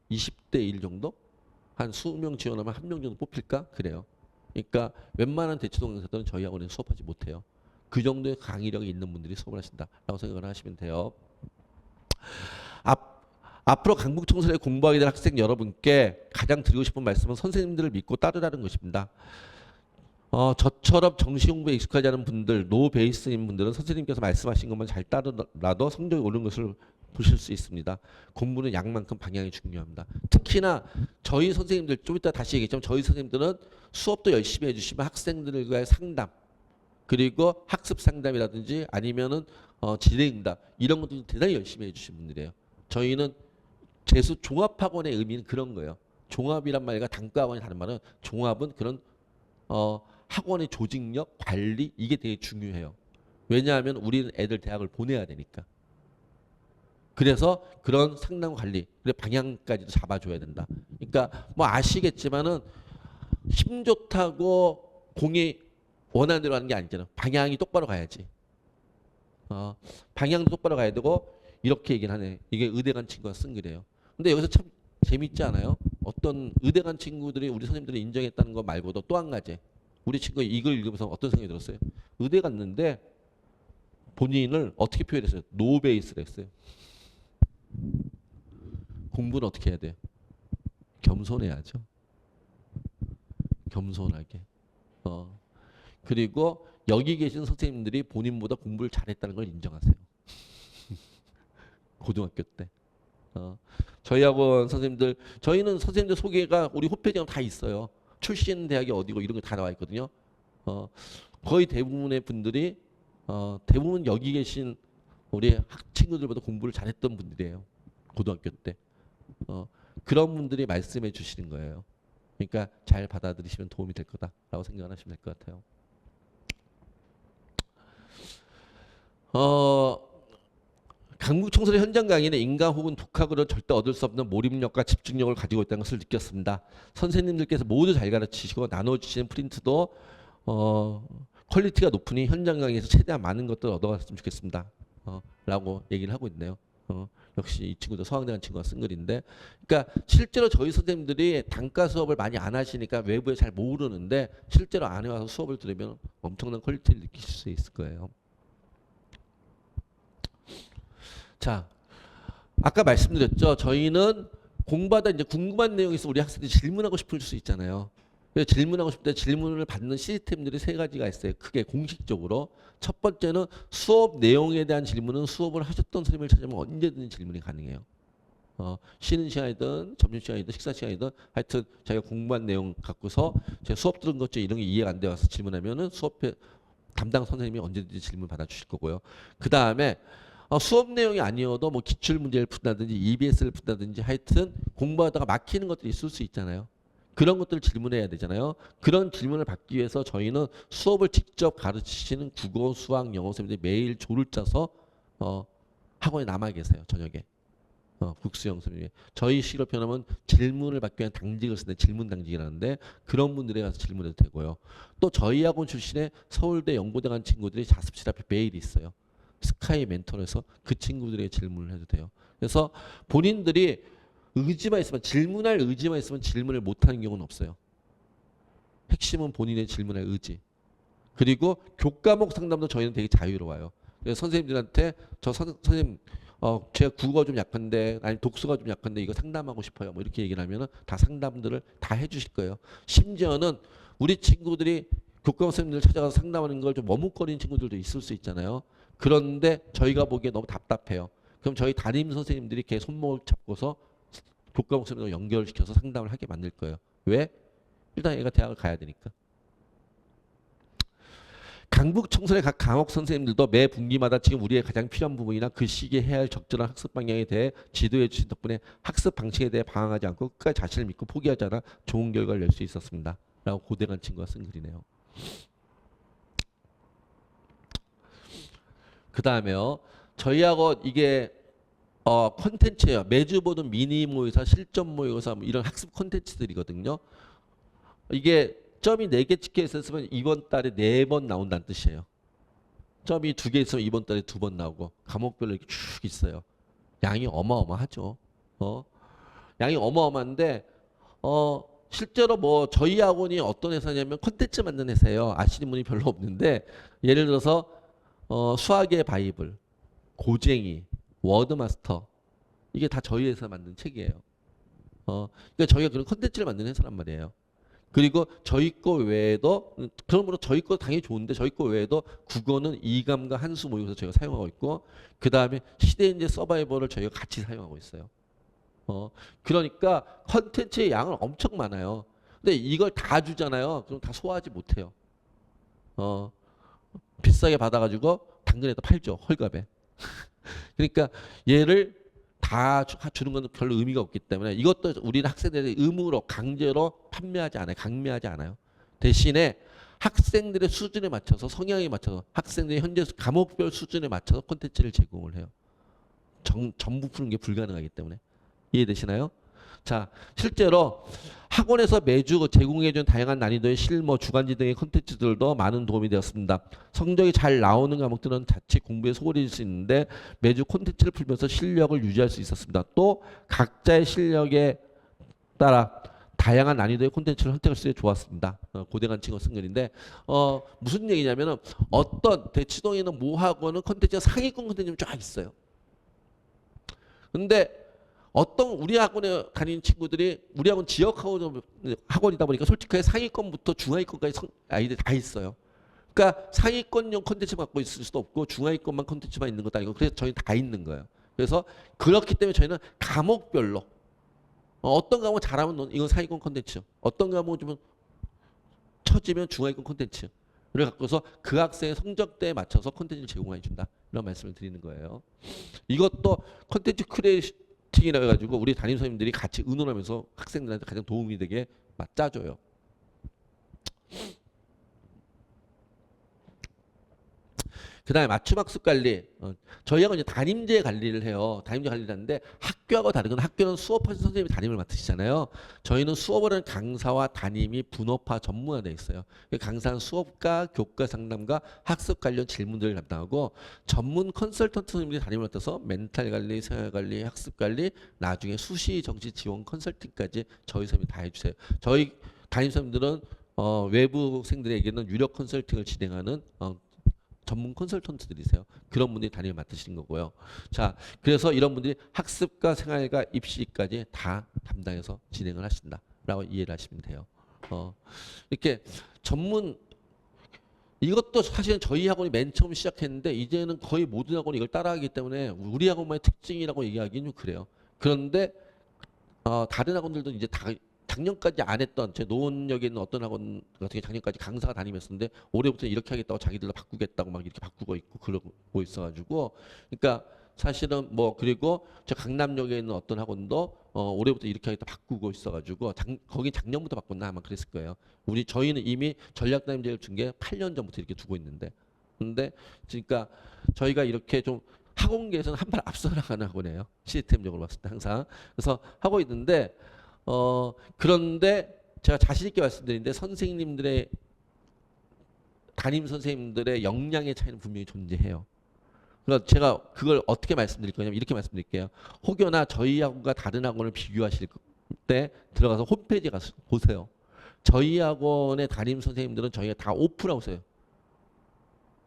20대 1 정도? 한 20명 지원하면 1명 정도 뽑힐까? 그래요. 그러니까 웬만한 대치동 강사들은 저희 학원에 수업하지 못해요. 그 정도의 강의력이 있는 분들이 수업을 하신다라고 생각을 하시면 돼요. 앞으로 강북 청소년에 공부하게 될 학생 여러분께 가장 드리고 싶은 말씀은 선생님들을 믿고 따르라는 것입니다. 저처럼 정시 공부에 익숙하지 않은 분들, 노 베이스인 분들은 선생님께서 말씀하신 것만 잘 따르라도 성적이 오르는 것을 보실 수 있습니다. 공부는 양만큼 방향이 중요합니다. 특히나 저희 선생님들 좀 이따 다시 얘기했지만 저희 선생님들은 수업도 열심히 해주시면 학생들과의 상담 그리고 학습 상담이라든지 아니면은 질의응답 이런 것도 대단히 열심히 해주신 분들이에요. 저희는 재수 종합학원의 의미는 그런 거예요. 종합이란 말과 단과학원이 다른 말은 종합은 그런 학원의 조직력, 관리 이게 되게 중요해요. 왜냐하면 우리는 애들 대학을 보내야 되니까. 그래서 그런 상담 관리, 그리고 방향까지도 잡아줘야 된다. 그러니까 뭐 아시겠지만은 힘 좋다고 공이 원하는 대로 하는 게 아니잖아. 방향이 똑바로 가야지. 방향도 똑바로 가야 되고 이렇게 얘기를 하네. 이게 의대간 친구가 쓴 글이에요. 근데 여기서 참 재밌지 않아요? 어떤 의대간 친구들이 우리 선생님들이 인정했다는 거 말고도 또 한 가지. 우리 친구가 이걸 읽으면서 어떤 생각이 들었어요? 의대 갔는데 본인을 어떻게 표현했어요? 노베이스를 했어요. 공부는 어떻게 해야 돼요? 겸손해야죠. 겸손하게. 그리고 여기 계신 선생님들이 본인보다 공부를 잘했다는 걸 인정하세요. 고등학교 때. 저희 학원 선생님들, 저희는 선생님들 소개가 우리 홈페이지에 다 있어요. 출신 대학이 어디고 이런 게 다 나와 있거든요. 거의 대부분의 분들이 대부분 여기 계신 우리 친구들보다 공부를 잘했던 분들이에요. 고등학교 때. 그런 분들이 말씀해 주시는 거예요. 그러니까 잘 받아들이시면 도움이 될 거다라고 생각하시면 될 것 같아요. 강북 청소년 현장 강의는 인강 혹은 독학으로 절대 얻을 수 없는 몰입력과 집중력을 가지고 있다는 것을 느꼈습니다. 선생님들께서 모두 잘 가르치시고 나눠주시는 프린트도 퀄리티가 높으니 현장 강의에서 최대한 많은 것들을 얻어갔으면 좋겠습니다. 라고 얘기를 하고 있네요. 역시 이 친구도 서강대한 친구가 쓴 글인데, 그러니까 실제로 저희 선생님들이 단과 수업을 많이 안 하시니까 외부에 잘 모르는데 실제로 안에 와서 수업을 들으면 엄청난 퀄리티를 느끼실 수 있을 거예요. 자, 아까 말씀드렸죠. 저희는 공부하다 이제 궁금한 내용이 있어 우리 학생들이 질문하고 싶을 수 있잖아요. 그래서 질문하고 싶을 때 질문을 받는 시스템들이 세 가지가 있어요. 크게 공식적으로. 첫 번째는 수업 내용에 대한 질문은 수업을 하셨던 선생님을 찾으면 언제든지 질문이 가능해요. 쉬는 시간이든 점심시간이든 식사시간이든 하여튼 자기가 공부한 내용 갖고서 제가 수업 들은 것 중에 이런 게 이해가 안 돼 와서 질문하면은 수업에 담당 선생님이 언제든지 질문 받아주실 거고요. 그 다음에 수업 내용이 아니어도 뭐 기출 문제를 푼다든지 EBS를 푼다든지 하여튼 공부하다가 막히는 것들이 있을 수 있잖아요. 그런 것들을 질문해야 되잖아요. 그런 질문을 받기 위해서 저희는 수업을 직접 가르치시는 국어, 수학, 영어 선생님들이 매일 조를 짜서 학원에 남아 계세요. 저녁에. 국수영 선생님. 저희 식으로 표현하면 질문을 받기 위한 당직을 쓰는 질문 당직이라는데 그런 분들에 가서 질문해도 되고요. 또 저희 학원 출신의 서울대 연고대 간 친구들이 자습실 앞에 매일 있어요. 스카이 멘토에서 그 친구들에게 질문을 해도 돼요. 그래서 본인들이 의지만 있으면 질문할 의지만 있으면 질문을 못하는 경우는 없어요. 핵심은 본인의 질문할 의지. 그리고 교과목 상담도 저희는 되게 자유로워요. 그래서 선생님들한테 선생님 제가 국어가 좀 약한데 아니 독서가 좀 약한데 이거 상담하고 싶어요. 뭐 이렇게 얘기를 하면은 다 상담들을 다 해주실 거예요. 심지어는 우리 친구들이 교과목 선생님들 찾아가서 상담하는 걸 좀 머뭇거리는 친구들도 있을 수 있잖아요. 그런데 저희가 보기에 너무 답답해요. 그럼 저희 담임 선생님들이 이렇게 손목을 잡고서 교과목 선생님과 연결시켜서 상담을 하게 만들 거예요. 왜? 일단 얘가 대학을 가야 되니까. 강북 청소년 각 강옥 선생님들도 매 분기마다 지금 우리의 가장 필요한 부분이나 그 시기에 해야 할 적절한 학습 방향에 대해 지도해 주신 덕분에 학습 방식에 대해 방황하지 않고 끝까지 자신을 믿고 포기하지 않아 좋은 결과를 낼 수 있었습니다. 라고 고대간 친구가 쓴 글이네요. 그 다음에요. 저희하고 이게 콘텐츠예요. 매주 보는 미니 모의사, 실전 모의고사 뭐 이런 학습 콘텐츠들이거든요. 이게 점이 4개 찍혀 있었으면 이번 달에 4번 나온다는 뜻이에요. 점이 2개 있으면 이번 달에 2번 나오고 과목별로 이렇게 쭉 있어요. 양이 어마어마하죠. 양이 어마어마한데 실제로 뭐 저희 학원이 어떤 회사냐면 콘텐츠 만드는 회사예요. 아시는 분이 별로 없는데 예를 들어서 수학의 바이블, 고쟁이, 워드마스터 이게 다 저희 회사 만든 책이에요. 그러니까 저희가 그런 콘텐츠를 만드는 회사란 말이에요. 그리고 저희 거 외에도 그러므로 저희 거 당연히 좋은데 저희 거 외에도 국어는 이감과 한수 모의고사 저희가 사용하고 있고 그 다음에 시대인재 서바이벌을 저희가 같이 사용하고 있어요. 그러니까 콘텐츠의 양은 엄청 많아요. 근데 이걸 다 주잖아요. 그럼 다 소화하지 못해요. 비싸게 받아가지고 당근에다 팔죠. 헐값에. 그러니까 얘를 다 주는 건 별로 의미가 없기 때문에 이것도 우리는 학생들의 의무로 강제로 판매하지 않아요. 강매하지 않아요. 대신에 학생들의 수준에 맞춰서 성향에 맞춰서 학생들의 현재 과목별 수준에 맞춰서 콘텐츠를 제공을 해요. 전부 푸는 게 불가능하기 때문에. 이해되시나요? 자, 실제로 학원에서 매주 제공해준 다양한 난이도의 실무, 주간지 등의 콘텐츠들도 많은 도움이 되었습니다. 성적이 잘 나오는 과목들은 자칫 공부에 소홀해질 수 있는데 매주 콘텐츠를 풀면서 실력을 유지할 수 있었습니다. 또 각자의 실력에 따라 다양한 난이도의 콘텐츠를 선택할 수 있어 좋았습니다. 고대간 친구가 쓴 글인데 무슨 얘기냐면은 어떤 대치동에는 모 학원은 콘텐츠가 상위권 콘텐츠가 쫙 있어요. 근데 어떤 우리 학원에 다니는 친구들이 우리 학원 지역 학원이다 보니까 솔직하게 상위권부터 중하위권까지 아이들 다 있어요. 그러니까 상위권용 콘텐츠 갖고 있을 수도 없고 중하위권만 콘텐츠만 있는 것도 아니고 그래서 저희는 다 있는 거예요. 그래서 그렇기 때문에 저희는 과목별로 어떤 과목 잘하면 이건 상위권 콘텐츠, 어떤 과목 좀 처지면 중하위권 콘텐츠. 를 갖고서 그 학생의 성적대에 맞춰서 콘텐츠를 제공해 준다. 이런 말씀을 드리는 거예요. 이것도 콘텐츠 크리에이팅이라 해가지고 우리 담임 선생님들이 같이 의논하면서 학생들한테 가장 도움이 되게 짜줘요. 그 다음에 맞춤 학습 관리. 저희하고 이제 담임제 관리를 해요. 담임제 관리를 하는데 학교하고 다른 건 학교는 수업하신 선생님이 담임을 맡으시잖아요. 저희는 수업을 하는 강사와 담임이 분업화 전문화되어 있어요. 강사는 수업과 교과 상담과 학습 관련 질문들을 담당하고 전문 컨설턴트 선생님들이 담임을 맡아서 멘탈 관리, 생활 관리, 학습 관리, 나중에 수시 정시 지원 컨설팅까지 저희 선생님이 다 해주세요. 저희 담임 선생님들은 외부생들에게는 유료 컨설팅을 진행하는 전문 컨설턴트들이세요. 그런 분들이 담임을 맡으시는 거고요. 자, 그래서 이런 분들이 학습과 생활과 입시까지 다 담당해서 진행을 하신다라고 이해를 하시면 돼요. 이렇게 전문 이것도 사실은 저희 학원이 맨 처음 시작했는데 이제는 거의 모든 학원이 이걸 따라하기 때문에 우리 학원만의 특징이라고 얘기하기는 좀 그래요. 그런데 다른 학원들도 이제 다 작년까지 안 했던 제 노원역에 있는 어떤 학원 같은 게 작년까지 강사가 다니면서인데 올해부터 이렇게 하겠다고 자기들도 바꾸겠다고 막 이렇게 바꾸고 있고 그러고 있어가지고 그러니까 사실은 뭐 그리고 저 강남역에 있는 어떤 학원도 올해부터 이렇게 하겠다 바꾸고 있어가지고 거기 작년부터 바꿨나 아마 그랬을 거예요. 저희는 이미 전략담임제를 준 게 8년 전부터 이렇게 두고 있는데 근데 그러니까 저희가 이렇게 좀 학원계에서는 한 발 앞서 나가는 학원이에요. 시스템적으로 봤을 때 항상 그래서 하고 있는데. 그런데 제가 자신 있게 말씀드리는데 선생님들의 담임 선생님들의 역량의 차이는 분명히 존재해요. 그래서 제가 그걸 어떻게 말씀드릴 거냐면 이렇게 말씀드릴게요. 혹여나 저희 학원과 다른 학원을 비교하실 때 들어가서 홈페이지에 가서 보세요. 저희 학원의 담임 선생님들은 저희가 다 오픈하고 있어요.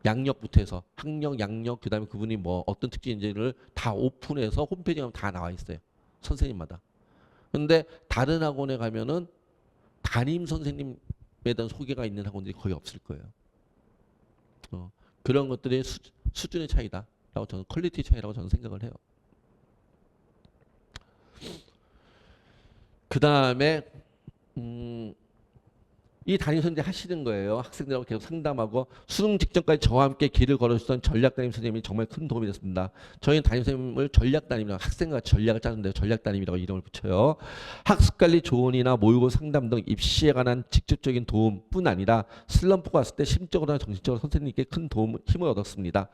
양력부터 해서 학력, 양력, 그 다음에 그분이 뭐 어떤 특징인지를 다 오픈해서 홈페이지에 가면 다 나와 있어요. 선생님마다. 근데 다른 학원에 가면은 담임 선생님에 대한 소개가 있는 학원들이 거의 없을 거예요. 그런 것들이 수준의 차이다라고 저는 퀄리티 차이라고 저는 생각을 해요. 그 다음에 이 담임 선생님이 하시는 거예요. 학생들하고 계속 상담하고 수능 직전까지 저와 함께 길을 걸어주던 전략 담임 선생님이 정말 큰 도움이 됐습니다. 저희는 담임 선생님을 전략 담임이라고 학생과 전략을 짜는데 전략 담임이라고 이름을 붙여요. 학습관리 조언이나 모의고 상담 등 입시에 관한 직접적인 도움뿐 아니라 슬럼프가 왔을 때 심적으로나 정신적으로 선생님께 큰 힘을 얻었습니다.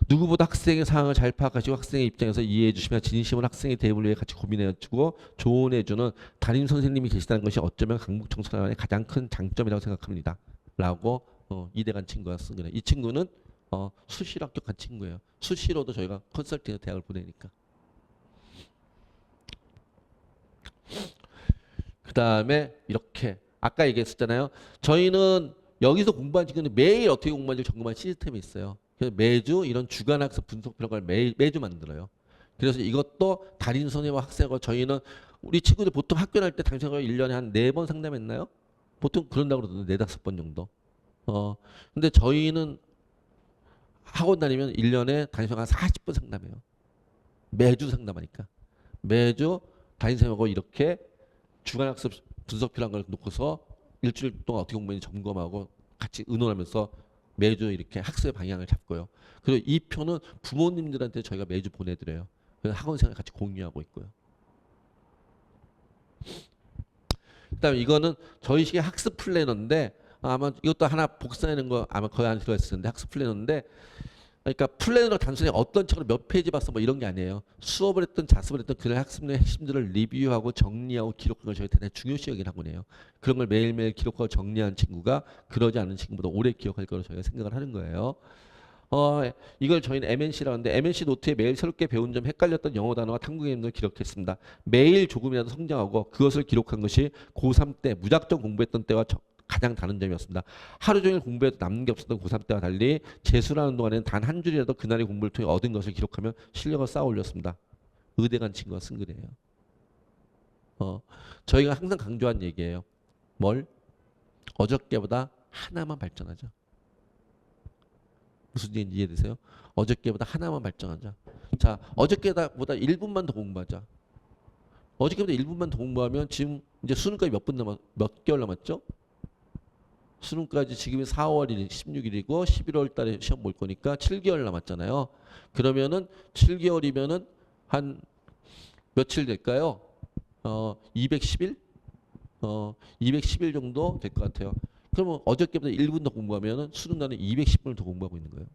누구보다 학생의 상황을 잘 파악하시고 학생의 입장에서 이해해 주시며 진심으로 학생의 대입을 위해 같이 고민해 주고 조언해 주는 담임 선생님이 계시다는 것이 어쩌면 강북청소년의 가장 큰 장점이라고 생각합니다. 라고 이대간 친구가 쓴 거예요. 이 친구는 수시로 합격한 친구예요. 수시로도 저희가 컨설팅을 대학을 보내니까. 그 다음에 이렇게 아까 얘기했었잖아요. 저희는 여기서 공부한 친구는 매일 어떻게 공부하는지 점검한 시스템이 있어요. 그래서 매주 이런 주간학습 분석 그런 걸 매주 만들어요. 그래서 이것도 담임 선생님과 학생하고 저희는 우리 친구들 보통 학교 다닐 때 담임 선생님과 1년에 한 4번 상담했나요? 보통 그런다고 그러던데 4-5번 정도. 근데 저희는 학원 다니면 1년에 담임 선생님 한 40번 상담해요. 매주 상담하니까. 매주 담임 선생님하고 이렇게 주간학습 분석표라는 걸 놓고서 일주일 동안 어떻게 공부했는지 점검하고 같이 의논하면서 매주 이렇게 학습의 방향을 잡고요. 그리고 이 표는 부모님들한테 저희가 매주 보내드려요. 그래서 학원생활 같이 공유하고 있고요. 그다음에 이거는 저희식의 학습 플래너인데 아마 이것도 하나 복사하는 거 아마 거의 안 들어있을 텐데 학습 플래너인데 그러니까 플래너로 단순히 어떤 책을 몇 페이지 봤어 뭐 이런 게 아니에요. 수업을 했든 자습을 했든 그날 학습의 핵심들을 리뷰하고 정리하고 기록하는 것이 대단히 중요시 여기는 학원이에요. 그런 걸 매일매일 기록하고 정리하는 친구가 그러지 않은 친구보다 오래 기억할 거라고 저희가 생각을 하는 거예요. 이걸 저희는 MNC라고 하는데 MNC 노트에 매일 새롭게 배운 점 헷갈렸던 영어 단어와 탐구 개념을 기록했습니다. 매일 조금이라도 성장하고 그것을 기록한 것이 고3 때 무작정 공부했던 때와 가장 다른 점이었습니다. 하루 종일 공부해도 남는 게 없었던 고3 때와 달리 재수하는 동안에는 단 한 줄이라도 그날의 공부를 통해 얻은 것을 기록하며 실력을 쌓아 올렸습니다. 의대 간 친구가 쓴 글이에요. 저희가 항상 강조한 얘기예요. 뭘? 어저께보다 하나만 발전하자. 무슨 얘기인지 이해되세요? 어저께보다 하나만 발전하자. 자, 어저께보다 1분만 더 공부하자. 어저께보다 1분만 더 공부하면 지금 이제 수능까지 몇 개월 남았죠? 수능까지 지금이 4월 16일이고 11월 달에 시험 볼 거니까 7개월 남았잖아요. 그러면은 7개월이면은 한 며칠 될까요? 210일? 210일 정도 될 것 같아요. 그러면 어저께보다 1분 더 공부하면은 수능 날은 210분을 더 공부하고 있는 거예요.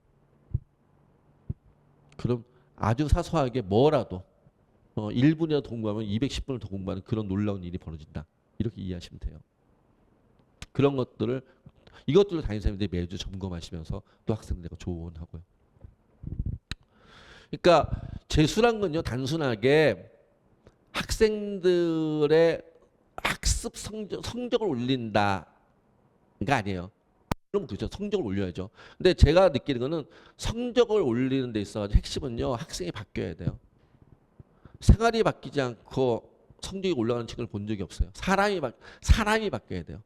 그럼 아주 사소하게 뭐라도 1분이라도 더 공부하면 210분을 더 공부하는 그런 놀라운 일이 벌어진다. 이렇게 이해하시면 돼요. 그런 것들을 이것들을 담임선생님들이 매주 점검하시면서 또 학생들과 조언하고요. 그러니까 재수란 건요 단순하게 학생들의 학습 성적을 올린다가 아니에요. 그럼 그죠. 성적을 올려야죠. 근데 제가 느끼는 거는 성적을 올리는 데 있어서 핵심은요 학생이 바뀌어야 돼요. 생활이 바뀌지 않고 성적이 올라가는 친구를 본 적이 없어요. 사람이 바뀌어야 돼요.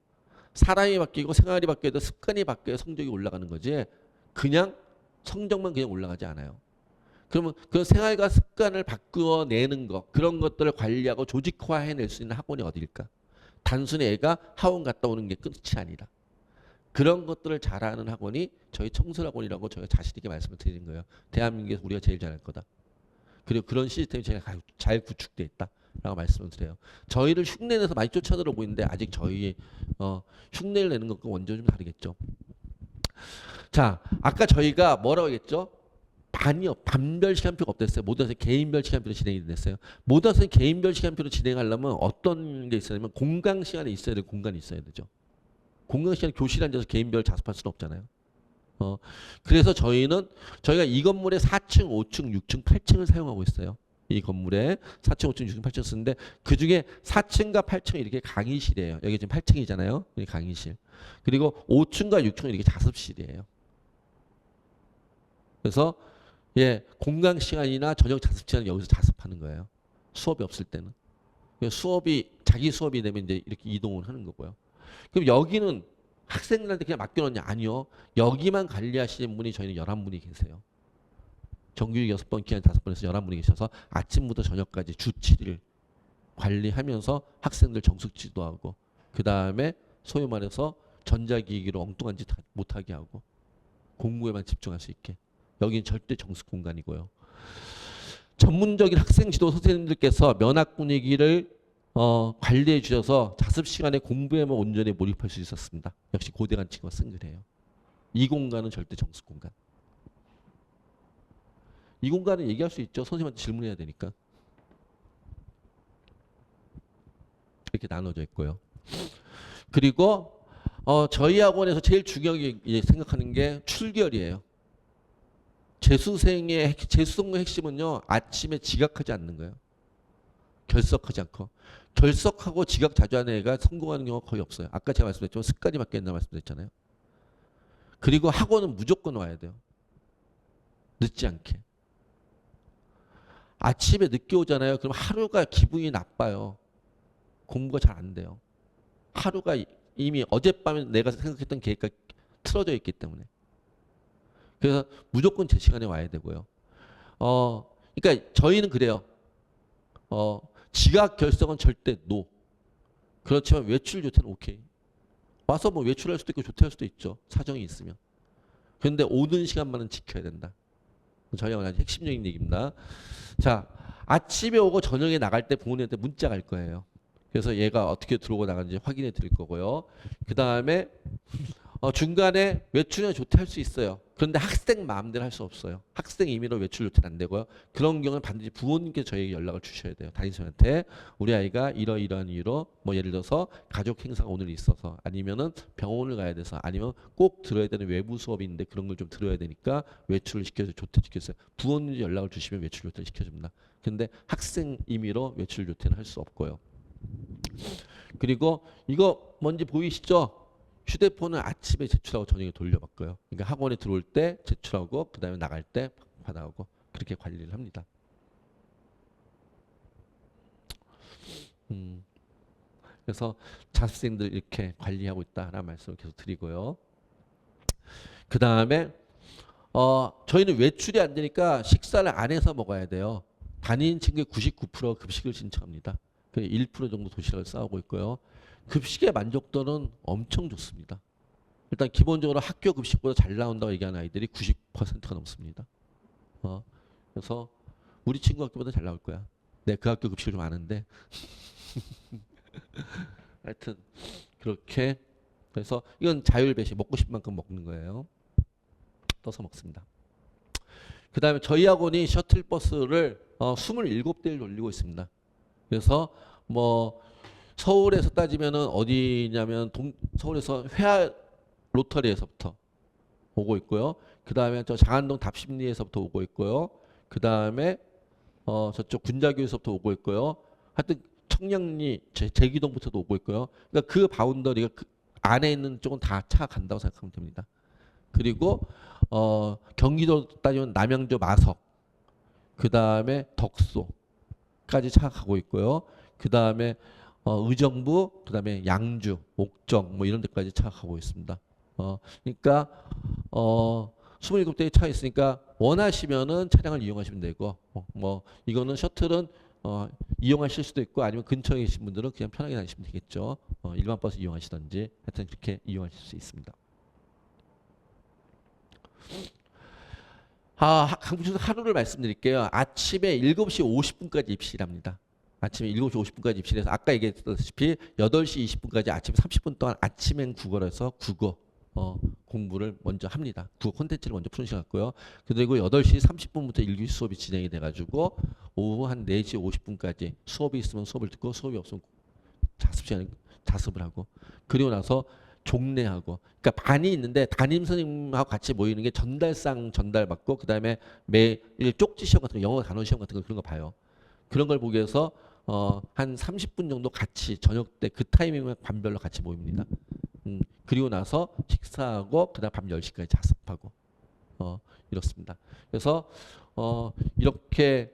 사람이 바뀌고 생활이 바뀌어야 돼 습관이 바뀌어야 성적이 올라가는 거지. 그냥 성적만 그냥 올라가지 않아요. 그러면 그 생활과 습관을 바꾸어내는 것 그런 것들을 관리하고 조직화해낼 수 있는 학원이 어디일까? 단순히 애가 학원 갔다 오는 게 끝이 아니라 그런 것들을 잘하는 학원이 저희 청술학원이라고 저희가 자신 있게 말씀을 드리는 거예요. 대한민국에서 우리가 제일 잘할 거다. 그리고 그런 시스템이 제일 잘 구축돼 있다라고 말씀을 드려요. 저희를 흉내내서 많이 쫓아들어오고 있는데 아직 저희 흉내를 내는 것과 원전이 좀 다르겠죠. 자, 아까 저희가 뭐라고 했죠? 반별 시간표가 없댔어요. 모든 학생 개인별 시간표로 진행이 됐어요. 모든 학생 개인별 시간표로 진행하려면 어떤 게 있어야 되냐면 공강 시간에 있어야 될 공간이 있어야 되죠. 공강 시간에 교실에 앉아서 개인별 자습할 수는 없잖아요. 그래서 저희가 이 건물에 4층, 5층, 6층, 8층을 사용하고 있어요. 이 건물에 4층, 5층, 6층, 8층 쓰는데 그 중에 4층과 8층이 이렇게 강의실이에요. 여기 지금 8층이잖아요. 여기 강의실. 그리고 5층과 6층은 이렇게 자습실이에요. 그래서 공강 시간이나 저녁 자습 시간은 여기서 자습하는 거예요. 수업이 없을 때는. 자기 수업이 되면 이제 이렇게 이동을 하는 거고요. 그럼 여기는 학생들한테 그냥 맡겨놓냐? 아니요. 여기만 관리하시는 분이 저희는 11분이 계세요. 정규직 6번, 기한 5번에서 11분이 계셔서 아침부터 저녁까지 주 7일 관리하면서 학생들 정숙 지도하고 그 다음에 소위 말해서 전자기기로 엉뚱한 짓 못하게 하고 공부에만 집중할 수 있게. 여기는 절대 정숙 공간이고요. 전문적인 학생 지도 선생님들께서 면학 분위기를 관리해 주셔서 자습 시간에 공부에만 온전히 몰입할 수 있었습니다. 역시 고대간 친구가 쓴 글이에요. 이 공간은 절대 정숙 공간. 이 공간은 얘기할 수 있죠. 선생님한테 질문해야 되니까. 이렇게 나눠져 있고요. 그리고 저희 학원에서 제일 중요하게 생각하는 게 출결이에요. 재수생의 핵심은요. 아침에 지각하지 않는 거예요. 결석하지 않고. 결석하고 지각 자주 하는 애가 성공하는 경우가 거의 없어요. 아까 제가 말씀드렸지만 습관이 바뀌었나 말씀드렸잖아요. 그리고 학원은 무조건 와야 돼요. 늦지 않게. 아침에 늦게 오잖아요. 그럼 하루가 기분이 나빠요. 공부가 잘 안 돼요. 하루가 이미 어젯밤에 내가 생각했던 계획과 틀어져 있기 때문에. 그래서 무조건 제 시간에 와야 되고요. 그러니까 저희는 그래요. 지각 결석은 절대 노. 그렇지만 외출 조퇴는 오케이. 와서 뭐 외출할 수도 있고 조퇴할 수도 있죠. 사정이 있으면. 그런데 오는 시간만은 지켜야 된다. 저희가 아주 핵심적인 얘기입니다. 자, 아침에 오고 저녁에 나갈 때 부모님한테 문자 갈 거예요. 그래서 얘가 어떻게 들어오고 나가는지 확인해 드릴 거고요. 그 다음에 중간에 외출이나 조퇴할 수 있어요. 그런데 학생 마음대로 할 수 없어요. 학생 임의로 외출 조퇴는 안 되고요. 그런 경우는 반드시 부모님께 저에게 연락을 주셔야 돼요. 담임선생님한테 우리 아이가 이러이러한 이유로 뭐 예를 들어서 가족 행사가 오늘 있어서 아니면은 병원을 가야 돼서 아니면 꼭 들어야 되는 외부 수업이 있는데 그런 걸 좀 들어야 되니까 외출을 시켜서 조퇴시켰어요. 부모님이 연락을 주시면 외출 조퇴를 시켜줍니다. 근데 학생 임의로 외출 조퇴는 할 수 없고요. 그리고 이거 뭔지 보이시죠? 휴대폰은 아침에 제출하고 저녁에 돌려받고요. 그러니까 학원에 들어올 때 제출하고 그 다음에 나갈 때 받아오고 그렇게 관리를 합니다. 그래서 자습생들 이렇게 관리하고 있다라는 말씀을 계속 드리고요. 그 다음에 저희는 외출이 안 되니까 식사를 안에서 먹어야 돼요. 다니는 친구의 99% 급식을 신청합니다. 1% 정도 도시락을 싸오고 있고요. 급식의 만족도는 엄청 좋습니다. 일단 기본적으로 학교 급식보다 잘 나온다고 얘기하는 아이들이 90%가 넘습니다. 그래서 우리 친구 학교보다 잘 나올 거야. 내 그 학교 급식을 좀 아는데. 하여튼 그렇게 그래서 이건 자율 배식 먹고 싶은 만큼 먹는 거예요. 떠서 먹습니다. 그 다음에 저희 학원이 셔틀버스를 27대를 돌리고 있습니다. 그래서 뭐 서울에서 따지면은 어디냐면 서울에서 회화 로터리에서부터 오고 있고요. 그 다음에 저 장안동 답심리에서부터 오고 있고요. 그 다음에 저쪽 군자교에서부터 오고 있고요. 하여튼 청량리 제기동부터도 오고 있고요. 그러니까 그 바운더리가 그 안에 있는 쪽은 다 차가 간다고 생각하면 됩니다. 그리고 경기도 따지면 남양주 마석, 그 다음에 덕소까지 차가 가고 있고요. 그 다음에 의정부, 그 다음에 양주, 옥정 뭐 이런 데까지 차가 가고 있습니다. 그러니까 27대의 차 있으니까 원하시면은 차량을 이용하시면 되고 뭐 이거는 셔틀은 이용하실 수도 있고 아니면 근처에 계신 분들은 그냥 편하게 다니시면 되겠죠. 일반 버스 이용하시든지 하여튼 그렇게 이용하실 수 있습니다. 강북에서 하루를 말씀드릴게요. 아침에 7시 50분까지 입실합니다. 아침에 7시 50분까지 입실해서 아까 얘기했다시피 8시 20분까지 아침 30분 동안 아침엔 국어라서 국어 공부를 먼저 합니다. 국어 콘텐츠를 먼저 푸는 시간 같고요. 그리고 8시 30분부터 1교시 수업이 진행이 돼가지고 오후 한 4시 50분까지 수업이 있으면 수업을 듣고 수업이 없으면 자습 시간에 자습을 하고 그리고 나서 종례하고 그러니까 반이 있는데 담임 선생님하고 같이 모이는 게 전달상 전달받고 그 다음에 매일 쪽지 시험 같은 거 영어 단어 시험 같은 거 그런 거 봐요. 그런 걸 보기 위해서 한 30분 정도 같이 저녁 때 그 타이밍에 반별로 같이 모입니다. 그리고 나서 식사하고 그다음 밤 10시까지 자습하고 이렇습니다. 그래서 이렇게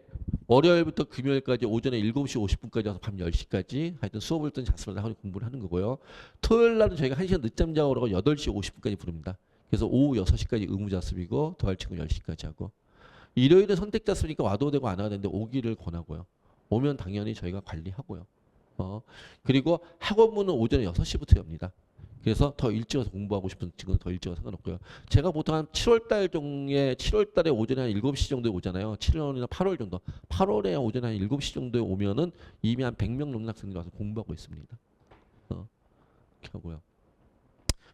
월요일부터 금요일까지 오전에 7시 50분까지 와서 밤 10시까지 하여튼 수업을 듣든 자습을 하고 공부를 하는 거고요. 토요일 날은 저희가 1시간 늦잠 자고 그러고 8시 50분까지 부릅니다. 그래서 오후 6시까지 의무자습이고 더할 친구 10시까지 하고 일요일은 선택자습이니까 와도 되고 안 와도 되는데 오기를 권하고요. 오면 당연히 저희가 관리하고요. 그리고 학원문은 오전에 6시부터 엽니다. 그래서 더 일찍 와서 공부하고 싶은 친구는 더 일찍 와서 상관없고요. 제가 보통 한 7월달 정도에 7월달에 오전에 한 7시 정도에 오잖아요. 7월이나 8월 정도. 8월에 오전에 한 7시 정도에 오면은 이미 한 100명 넘는 학생들이 와서 공부하고 있습니다. 이렇게 하고요.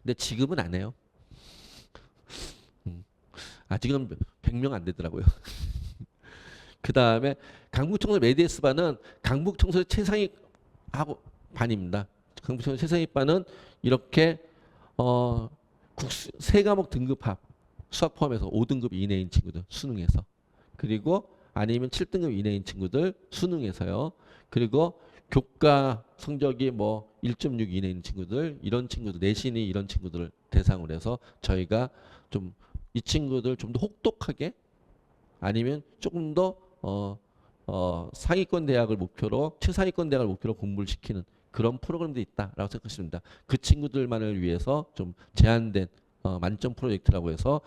근데 지금은 안 해요. 아직은 100명 안 되더라고요. 그 다음에 강북청소 메디에스반은 강북청소 최상위 하고 반입니다. 강북청소 최상위 반은 이렇게 세 과목 등급합 수학 포함해서 5등급 이내인 친구들 수능에서 그리고 아니면 7등급 이내인 친구들 수능에서요. 그리고 교과 성적이 뭐 1.6 이내인 친구들 이런 친구들 내신이 이런 친구들을 대상으로 해서 저희가 좀 이 친구들 좀 더 혹독하게 아니면 조금 더 상위권 대학을 목표로 최상위권 대학을 목표로 공부를 시키는 그런 프로그램도 있다라고 생각하십니다. 그 친구들만을 위해서 좀 제한된 만점 프로젝트라고 해서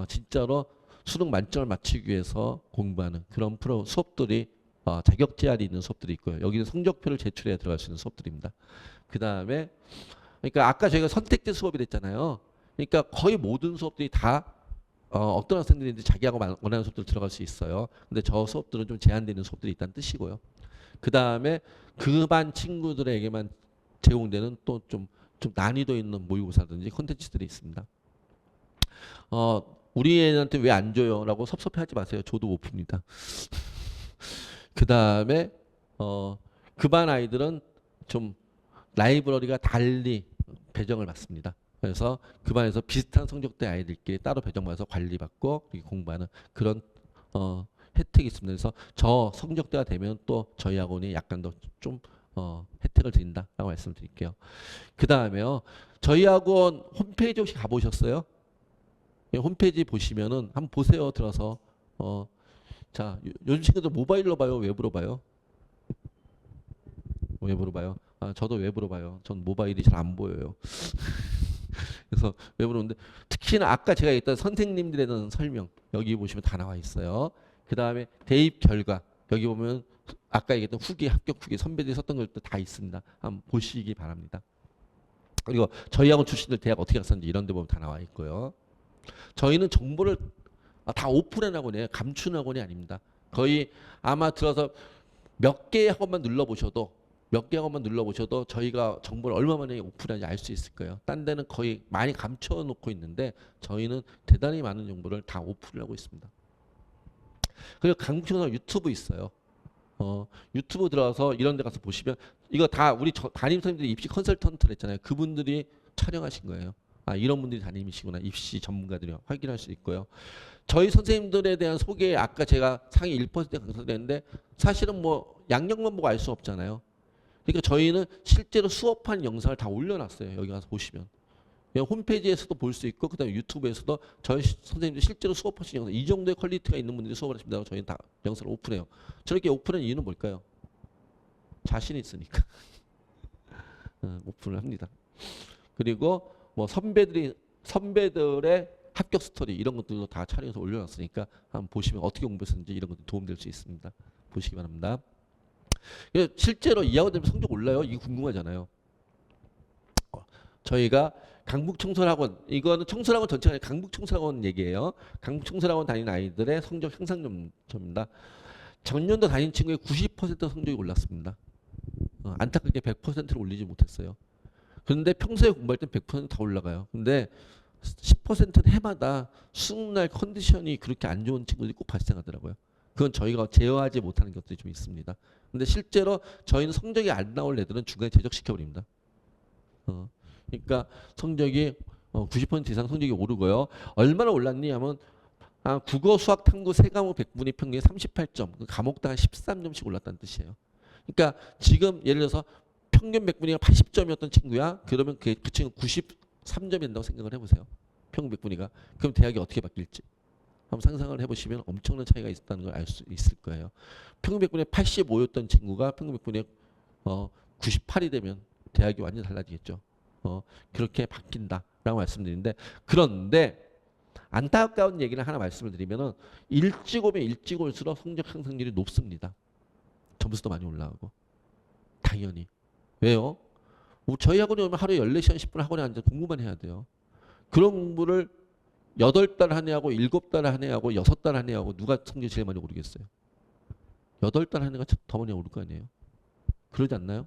진짜로 수능 만점을 맞추기 위해서 공부하는 그런 수업들이 자격 제한이 있는 수업들이 있고요. 여기는 성적표를 제출해야 들어갈 수 있는 수업들입니다. 그 다음에 그러니까 아까 저희가 선택제 수업이 됐잖아요. 그러니까 거의 모든 수업들이 다 어떤 학생들이 자기하고 원하는 수업들 들어갈 수 있어요. 근데 저 수업들은 좀 제한되는 수업들이 있다는 뜻이고요. 그 다음에 그 반 친구들에게만 제공되는 또 좀 난이도 있는 모의고사든지 콘텐츠들이 있습니다. 우리 애한테 왜 안 줘요? 라고 섭섭해하지 마세요. 저도 못 풉니다. 그 다음에 그 반 아이들은 좀 라이브러리가 달리 배정을 받습니다. 그래서 그 반에서 비슷한 성적대 아이들끼리 따로 배정받아서 관리받고 공부하는 그런 혜택이 있습니다. 그래서 저 성적대가 되면 또 저희 학원이 약간 더 좀 혜택을 드린다라고 말씀드릴게요. 그 다음에요. 저희 학원 홈페이지 혹시 가보셨어요? 홈페이지 보시면은 한번 보세요. 들어서 자 요즘 친구들 모바일로 봐요, 웹으로 봐요? 웹으로 봐요. 저도 웹으로 봐요. 전 모바일이 잘 안 보여요. 그래서 웹으로 보는데 특히나 아까 제가 얘기했던 선생님들에 대한 설명 여기 보시면 다 나와 있어요. 그 다음에 대입 결과 여기 보면 아까 얘기했던 후기 합격 후기 선배들이 썼던 것도 다 있습니다. 한번 보시기 바랍니다. 그리고 저희 학원 출신들 대학 어떻게 갔었는지 이런 데 보면 다 나와 있고요. 저희는 정보를 다 오픈한 학원이에요. 감춘 학원이 아닙니다. 거의 아마 들어서 몇 개의 학원만 눌러보셔도 몇 개 학원만 눌러보셔도 저희가 정보를 얼마 만에 오픈하는지 알 수 있을 거예요. 딴 데는 거의 많이 감춰놓고 있는데 저희는 대단히 많은 정보를 다 오픈을 하고 있습니다. 그리고 강북청소년 유튜브 있어요. 유튜브 들어가서 이런 데 가서 보시면 이거 다 우리 담임 선생님들이 입시 컨설턴트를 했잖아요. 그분들이 촬영하신 거예요. 아, 이런 분들이 담임이시구나. 입시 전문가들이 확인할 수 있고요. 저희 선생님들에 대한 소개 아까 제가 상위 1% 강사했는데 사실은 뭐 양력만 보고 알 수 없잖아요. 그러니까 저희는 실제로 수업한 영상을 다 올려놨어요. 여기 가서 보시면. 홈페이지에서도 볼 수 있고 그다음에 유튜브에서도 저희 선생님들 실제로 수업하신 영상 이 정도의 퀄리티가 있는 분들이 수업을 하십니다. 저희는 다 영상을 오픈해요. 저렇게 오픈한 이유는 뭘까요? 자신 있으니까 오픈을 합니다. 그리고 뭐 선배들의 합격 스토리 이런 것들도 다 촬영해서 올려놨으니까 한번 보시면 어떻게 공부했었는지 이런 것도 도움될 수 있습니다. 보시기 바랍니다. 실제로 이 학원 되면 성적 올라요? 이거 궁금하잖아요. 저희가 강북청소학원 이거는 청소학원 전체가 아니라 강북청소학원 얘기예요. 강북청소학원 다니는 아이들의 성적 향상 점입니다. 전년도 다닌 친구의 90% 성적이 올랐습니다. 안타깝게 100%를 올리지 못했어요. 그런데 평소에 공부할 땐 100%다 올라가요. 근데 10% 해마다 수능날 컨디션이 그렇게 안 좋은 친구들이 꼭 발생하더라고요. 그건 저희가 제어하지 못하는 것들이 좀 있습니다. 근데 실제로 저희는 성적이 안 나올 애들은 중간에 제적시켜버립니다. 그러니까 성적이 90% 이상 성적이 오르고요. 얼마나 올랐니 하면 국어, 수학, 탐구 세 과목 100분위 평균이 38점, 과목당 13점씩 올랐다는 뜻이에요. 그러니까 지금 예를 들어서 평균 100분위가 80점이었던 친구야. 그러면 그 친구 93점이 된다고 생각을 해보세요. 평균 100분위가. 그럼 대학이 어떻게 바뀔지. 한번 상상을 해보시면 엄청난 차이가 있다는 걸 알 수 있을 거예요. 평균 100분위에 85였던 친구가 평균 100분위에 98이 되면 대학이 완전히 달라지겠죠. 그렇게 바뀐다라고 말씀드리는데 그런데 안타까운 얘기를 하나 말씀을 드리면은 일찍 오면 일찍 올수록 성적 향상률이 높습니다. 점수도 많이 올라가고 당연히 왜요? 저희 학원에 오면 하루에 14시간 10분 학원에 앉아서 공부만 해야 돼요. 그런 공부를 8달 한 애하고 7달 한 애하고 6달 한 애하고 누가 성적이 제일 많이 오르겠어요? 8달 한 애가 더 많이 오를 거 아니에요? 그러지 않나요?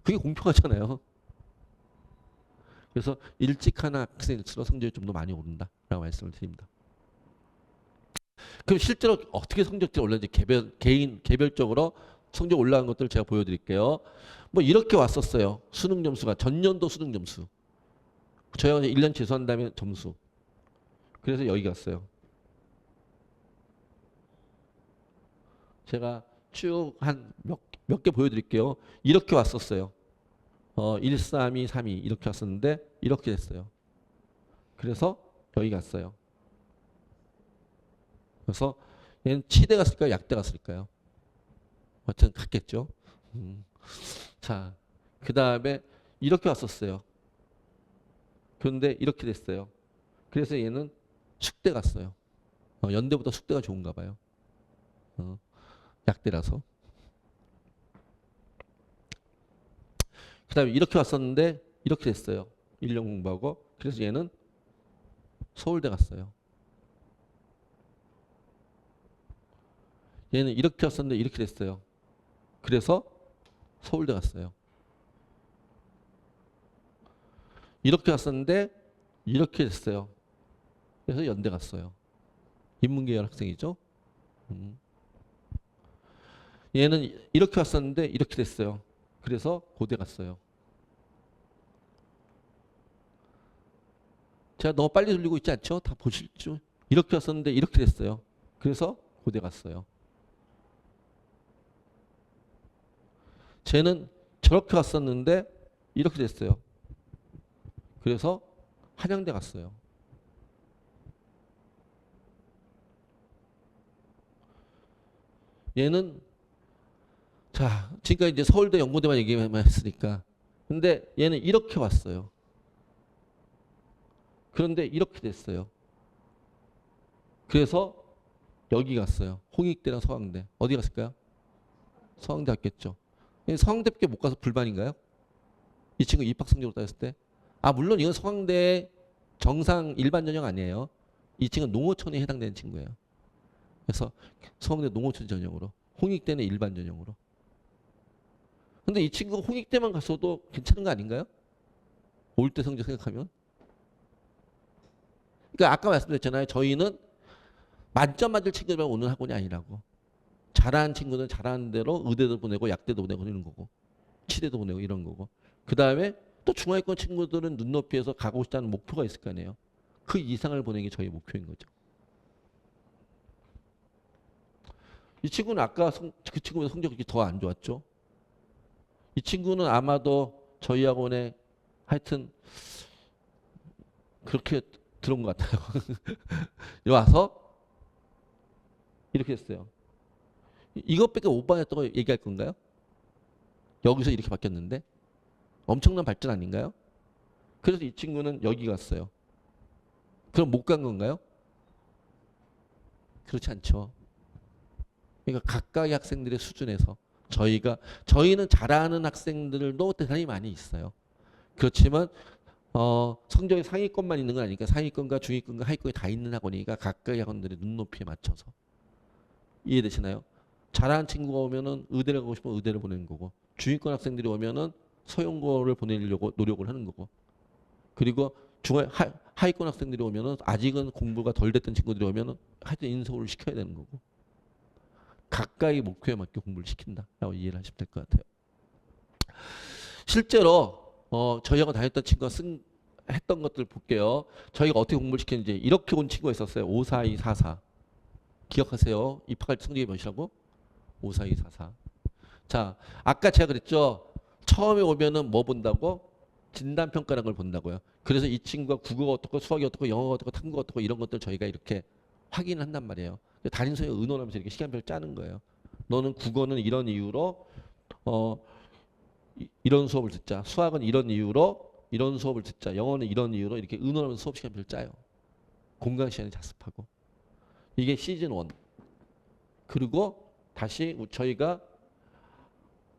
그게 공평하잖아요. 그래서 일찍 하는 학생일수록 성적이 좀 더 많이 오른다라고 말씀을 드립니다. 그럼 실제로 어떻게 성적이 올랐는지 개별적으로 성적 올라간 것들을 제가 보여드릴게요. 뭐 이렇게 왔었어요. 수능 점수가 전년도 수능 점수. 저희가 1년 재수한 다음에 점수. 그래서 여기 갔어요. 제가 쭉 한 몇 개 보여드릴게요. 이렇게 왔었어요. 1, 3, 2, 3, 2 이렇게 왔었는데 이렇게 됐어요. 그래서 여기 갔어요. 그래서 얘는 치대 갔을까요? 약대 갔을까요? 하여튼 갔겠죠. 자, 그 다음에 이렇게 왔었어요. 그런데 이렇게 됐어요. 그래서 얘는 숙대 갔어요. 연대보다 숙대가 좋은가 봐요. 약대라서. 그 다음에 이렇게 왔었는데 이렇게 됐어요. 1년 공부하고. 그래서 얘는 서울대 갔어요. 얘는 이렇게 왔었는데 이렇게 됐어요. 그래서 서울대 갔어요. 이렇게 왔었는데 이렇게 됐어요. 그래서 연대 갔어요. 인문계열 학생이죠. 얘는 이렇게 왔었는데 이렇게 됐어요. 그래서 고대 갔어요. 제가 너무 빨리 돌리고 있지 않죠? 다 보실죠? 이렇게 왔었는데 이렇게 됐어요. 그래서 고대 갔어요. 쟤는 저렇게 왔었는데 이렇게 됐어요. 그래서 한양대 갔어요. 얘는 자, 지금까지 이제 서울대 연고대만 얘기만 했으니까. 근데 얘는 이렇게 왔어요. 그런데 이렇게 됐어요. 그래서 여기 갔어요. 홍익대랑 서강대. 어디 갔을까요? 서강대 갔겠죠. 서강대밖에 못 가서 불만인가요? 이 친구 입학 성적으로 따졌을 때. 아, 물론 이건 서강대 정상 일반 전형 아니에요. 이 친구는 농어촌에 해당되는 친구예요. 그래서 서강대 농어촌 전형으로, 홍익대는 일반 전형으로. 근데 이 친구가 홍익대만 갔어도 괜찮은 거 아닌가요? 올 때 성적 생각하면. 그러니까 아까 말씀드렸잖아요. 저희는 만점 맞을 친구들만 오는 학원이 아니라고. 잘하는 친구는 잘하는 대로 의대도 보내고 약대도 보내고 이런 거고. 치대도 보내고 이런 거고. 그 다음에 또 중하위권 친구들은 눈높이에서 가고 싶다는 목표가 있을 거 아니에요. 그 이상을 보내는 게 저희 목표인 거죠. 이 친구는 아까 그 친구보다 성적이 더 안 좋았죠. 이 친구는 아마도 저희 학원에 하여튼 그렇게 들어온 것 같아요. 와서 이렇게 했어요. 이것밖에 못 받았다고 얘기할 건가요? 여기서 이렇게 바뀌었는데 엄청난 발전 아닌가요? 그래서 이 친구는 여기 갔어요. 그럼 못 간 건가요? 그렇지 않죠. 그러니까 각각의 학생들의 수준에서 저희는 잘하는 학생들도 대단히 많이 있어요. 그렇지만 성적이 상위권만 있는 건 아니니까 상위권과 중위권과 하위권이 다 있는 학원이니까 각각의 학원들의 눈높이에 맞춰서. 이해되시나요? 잘하는 친구가 오면은 의대를 가고 싶으면 의대를 보내는 거고, 중위권 학생들이 오면은 서용고를 보내려고 노력을 하는 거고, 그리고 하위권 학생들이 오면은 아직은 공부가 덜 됐던 친구들이 오면은 하여튼 인서울을 시켜야 되는 거고, 각각의 목표에 맞게 공부를 시킨다라고 이해를 하시면 될 것 같아요. 실제로 저희하고 다녔던 친구가 했던 것들 볼게요. 저희가 어떻게 공부를 시켰는지 이렇게 온 친구가 있었어요. 54244 기억하세요? 입학할 때 성적이 몇이라고? 54244. 자, 아까 제가 그랬죠. 처음에 오면은 뭐 본다고? 진단평가라는 걸 본다고요. 그래서 이 친구가 국어가 어떻고 수학이 어떻고 영어가 어떻고 탐구가 어떻고 이런 것들 저희가 이렇게 확인을 한단 말이에요. 담임선생님이 의논하면서 이렇게 시간표를 짜는 거예요. 너는 국어는 이런 이유로 어, 이런 수업을 듣자. 수학은 이런 이유로 이런 수업을 듣자. 영어는 이런 이유로 이렇게 의논하면서 수업 시간표를 짜요. 공강 시간에 자습하고. 이게 시즌 1. 그리고 다시 저희가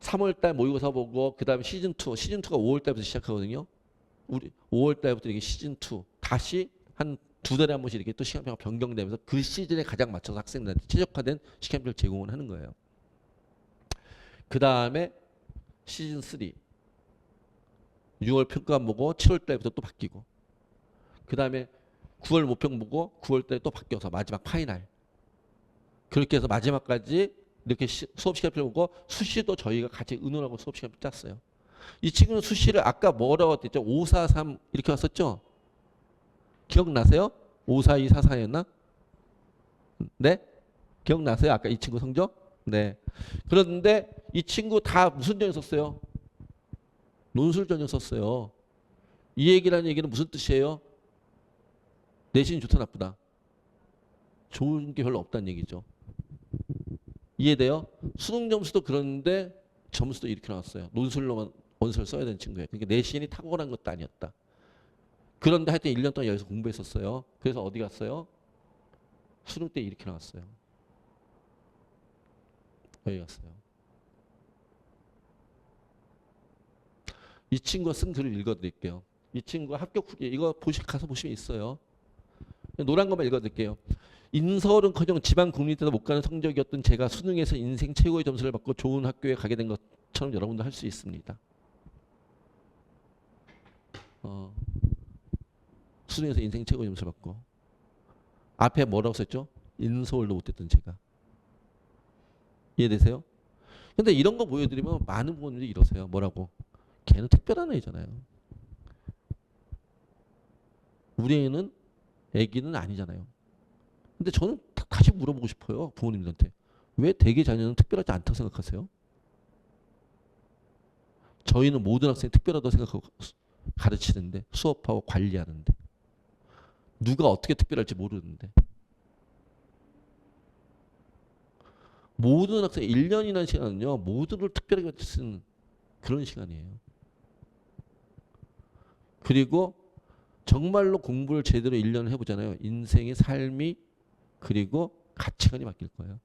3월달 모의고사 보고 그 다음에 시즌2. 시즌2가 5월달부터 시작하거든요. 우리 5월달부터 이게 시즌2. 다시 한 두 달에 한 번씩 이렇게 또 시간표가 변경되면서 그 시즌에 가장 맞춰서 학생들한테 최적화된 시간표를 제공을 하는 거예요. 그 다음에 시즌3. 6월 평가원 보고 7월달부터 또 바뀌고. 그 다음에 9월 모평 보고 9월달에 또 바뀌어서 마지막 파이널. 그렇게 해서 마지막까지 이렇게 수업 시간표 보고 수시도 저희가 같이 의논하고 수업 시간표 짰어요. 이 친구는 수시를 아까 뭐라고 했죠? 543 이렇게 왔었죠? 기억나세요? 54244였나? 네? 기억나세요? 아까 이 친구 성적? 네. 그런데 이 친구 다 무슨 전형 썼어요? 논술 전형 썼어요. 이 얘기라는 얘기는 무슨 뜻이에요? 내신이 좋다 나쁘다? 좋은 게 별로 없다는 얘기죠. 이해돼요? 수능 점수도 그런데 점수도 이렇게 나왔어요. 논술로만 원서를 써야 되는 친구예요. 그러니까 내신이 탁월한 것도 아니었다. 그런데 하여튼 1년 동안 여기서 공부했었어요. 그래서 어디 갔어요? 수능 때 이렇게 나왔어요. 여기 갔어요. 이 친구가 쓴 글을 읽어드릴게요. 이 친구가 합격 후기 이거 가서 보시면 있어요. 노란 것만 읽어드릴게요. 인서울은커녕 지방 국립대도 못 가는 성적이었던 제가 수능에서 인생 최고의 점수를 받고 좋은 학교에 가게 된 것처럼 여러분도 할 수 있습니다. 수능에서 인생 최고의 점수를 받고 앞에 뭐라고 썼죠? 인서울도 못했던 제가. 이해되세요? 근데 이런 거 보여드리면 많은 부모님들이 이러세요. 뭐라고? 걔는 특별한 애잖아요. 우리 애는 애기는 아니잖아요. 근데 저는 다시 물어보고 싶어요. 부모님들한테. 왜 대개 자녀는 특별하지 않다고 생각하세요? 저희는 모든 학생이 특별하다고 생각하고 가르치는데 수업하고 관리하는데 누가 어떻게 특별할지 모르는데 모든 학생 1년이라는 시간은요. 모두를 특별하게 쓰는 그런 시간이에요. 그리고 정말로 공부를 제대로 1년을 해보잖아요. 인생의 삶이 그리고 가치관이 바뀔 거예요.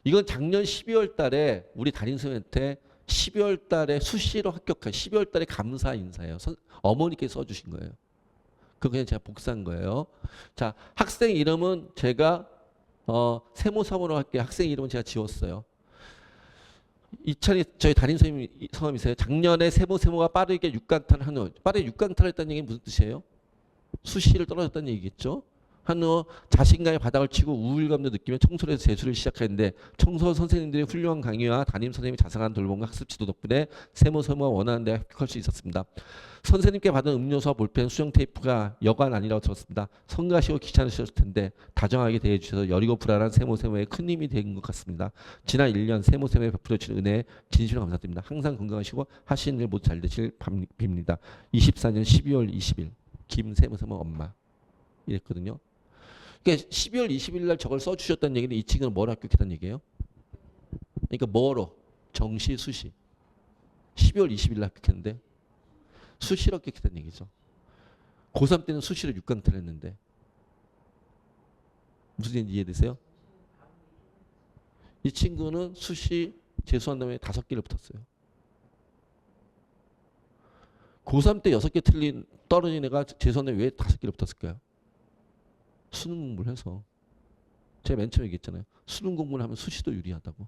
이건 작년 12월 달에 우리 담임선생님한테 12월 달에 수시로 합격한 12월 달에 감사 인사예요. 어머니께서 써주신 거예요. 그거 그냥 제가 복사한 거예요. 자, 학생 이름은 제가 세모사모로 할게요. 학생 이름은 제가 지웠어요. 이찬이 저희 담임 선생님 성함이세요. 작년에 세모가 빠르게 6강탈 한후. 빠르게 6강탈 했다는 얘기는 무슨 뜻이에요? 수시를 떨어졌다는 얘기겠죠. 한후 자신감의 바닥을 치고 우울감도 느끼며 청소를 해서 재수를 시작했는데 청소 선생님들의 훌륭한 강의와 담임 선생님의 자상한 돌봄과 학습 지도 덕분에 세모가 원하는 데 합격할 수 있었습니다. 선생님께 받은 음료수와 볼펜, 수정 테이프가 여간 아니라고 들었습니다. 성가시고 귀찮으셨을 텐데 다정하게 대해주셔서 여리고 불안한 세모의 큰 힘이 된 것 같습니다. 지난 1년 세모에 베풀어 주신 은혜에 진심으로 감사드립니다. 항상 건강하시고 하시는 일 모두 잘 되실 빕니다. 24년 12월 20일 김세모 엄마 이랬거든요. 그러니까 12월 20일 날 저걸 써주셨다는 얘기는 이 친구는 뭘 합격했다는 얘기예요? 그러니까 뭐로? 정시, 수시. 12월 20일 날 합격했는데 수시로 합격했다는 얘기죠. 고3 때는 수시로 6강탈 했는데 무슨 얘기인지 이해되세요? 이 친구는 수시 재수한 다음에 5개를 붙었어요. 고3 때 6개 떨어진 애가 재수한 다음에 왜 5개를 붙었을까요? 수능 공부를 해서. 제가 맨 처음에 얘기했잖아요. 수능 공부를 하면 수시도 유리하다고.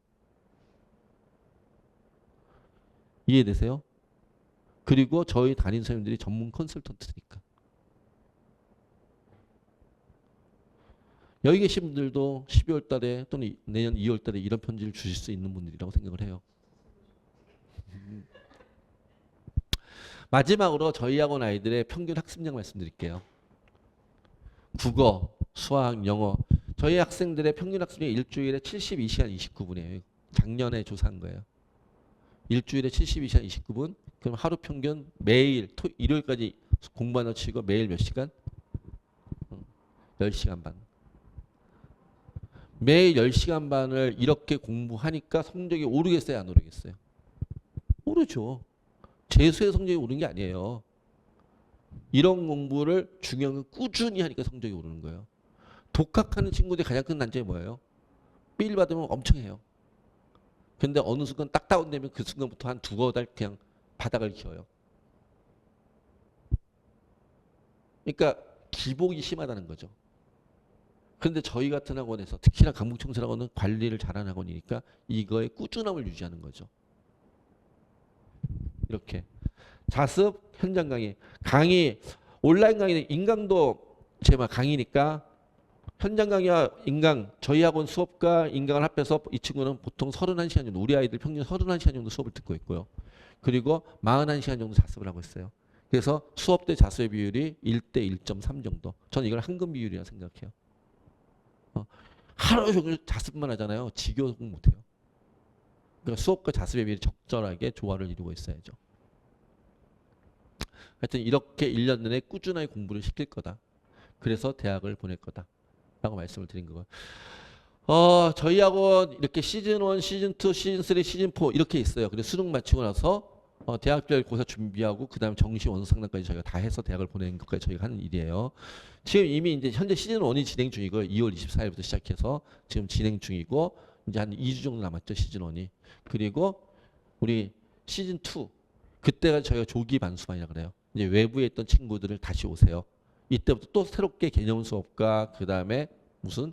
이해되세요? 그리고 저희 담임 선생님들이 전문 컨설턴트니까. 여기 계신 분들도 12월 달에 또는 내년 2월 달에 이런 편지를 주실 수 있는 분들이라고 생각을 해요. 마지막으로 저희 학원 아이들의 평균 학습량 말씀드릴게요. 국어, 수학, 영어. 저희 학생들의 평균 학습량이 일주일에 72시간 29분이에요. 작년에 조사한 거예요. 일주일에 72시간 29분. 그럼 하루 평균 매일 일요일까지 공부하는 치고 매일 몇 시간? 10시간 반. 매일 10시간 반을 이렇게 공부하니까 성적이 오르겠어요? 안 오르겠어요? 오르죠. 재수의 성적이 오르는 게 아니에요. 이런 공부를 중요한 건 꾸준히 하니까 성적이 오르는 거예요. 독학하는 친구들이 가장 큰 단점이 뭐예요? 삘 받으면 엄청 해요. 근데 어느 순간 딱 다운되면 그 순간부터 한 2-3달 그냥 바닥을 기어요. 그러니까 기복이 심하다는 거죠. 그런데 저희 같은 학원에서 특히나 강북청소학원은 관리를 잘하는 학원이니까 이거의 꾸준함을 유지하는 거죠. 이렇게. 자습, 현장 강의, 온라인 강의는 인강도 제가 강의니까 현장 강의와 인강, 저희 학원 수업과 인강을 합해서 이 친구는 보통 31시간 정도, 우리 아이들 평균 31시간 정도 수업을 듣고 있고요. 그리고 41시간 정도 자습을 하고 있어요. 그래서 수업 때 자습의 비율이 1대 1.3 정도. 저는 이걸 황금 비율이라 생각해요. 하루 종일 자습만 하잖아요. 지겨워 못해요. 그러니까 수업과 자습의 비율이 적절하게 조화를 이루고 있어야죠. 하여튼 이렇게 1년 내내 꾸준하게 공부를 시킬 거다. 그래서 대학을 보낼 거다. 라고 말씀을 드린 거고요. 저희 학원 이렇게 시즌 1, 시즌 2, 시즌 3, 시즌 4 이렇게 있어요. 그래서 수능 마치고 나서 대학별 고사 준비하고 그다음에 정시 원서 상담까지 저희가 다 해서 대학을 보내는 것까지 저희가 하는 일이에요. 지금 이미 이제 현재 시즌 1이 진행 중이고 2월 24일부터 시작해서 지금 진행 중이고 이제 한 2주 정도 남았죠. 시즌 1이. 그리고 우리 시즌 2 그때가 저희가 조기 반수반이라고 그래요. 이제 외부에 있던 친구들을 다시 오세요. 이때부터 또 새롭게 개념 수업과 그다음에 무슨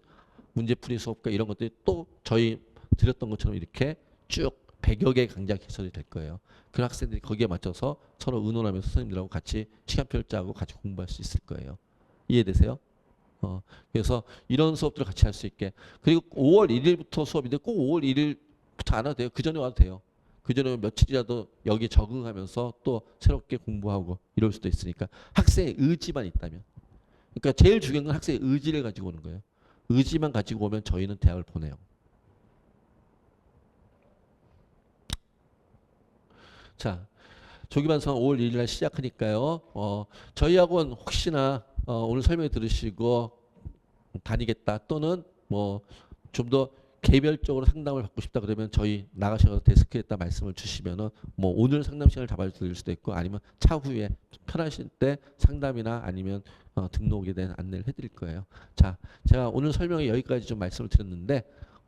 문제풀이 수업과 이런 것들이 또 저희 드렸던 것처럼 이렇게 쭉 100여 개 강좌 개설이 될 거예요. 그 학생들이 거기에 맞춰서 서로 의논하면서 선생님들하고 같이 시간표를 짜고 같이 공부할 수 있을 거예요. 이해되세요? 그래서 이런 수업들을 같이 할 수 있게. 그리고 5월 1일부터 수업인데 꼭 5월 1일부터 안 와도 돼요. 그 전에 와도 돼요. 그 전에 며칠이라도 여기에 적응하면서 또 새롭게 공부하고 이럴 수도 있으니까 학생의 의지만 있다면. 그러니까 제일 중요한 건 학생의 의지를 가지고 오는 거예요. 의지만 가지고 오면 저희는 대학을 보내요. 자, 조기반성 5월 1일 날 시작하니까요. 저희 학원 혹시나 오늘 설명 들으시고 다니겠다 또는 뭐 좀 더 개별적으로 상담을 받고 싶다 그러면 저희 나가셔서 데스크에다 말씀을 주시면은 뭐 오늘 상담 시간을 잡아드릴 수도 있고 아니면 차후에 편하실 때 상담이나 아니면 등록에 대한 안내를 해드릴 거예요. 자, 제가 오늘 설명에 여기까지 좀 말씀을 드렸는데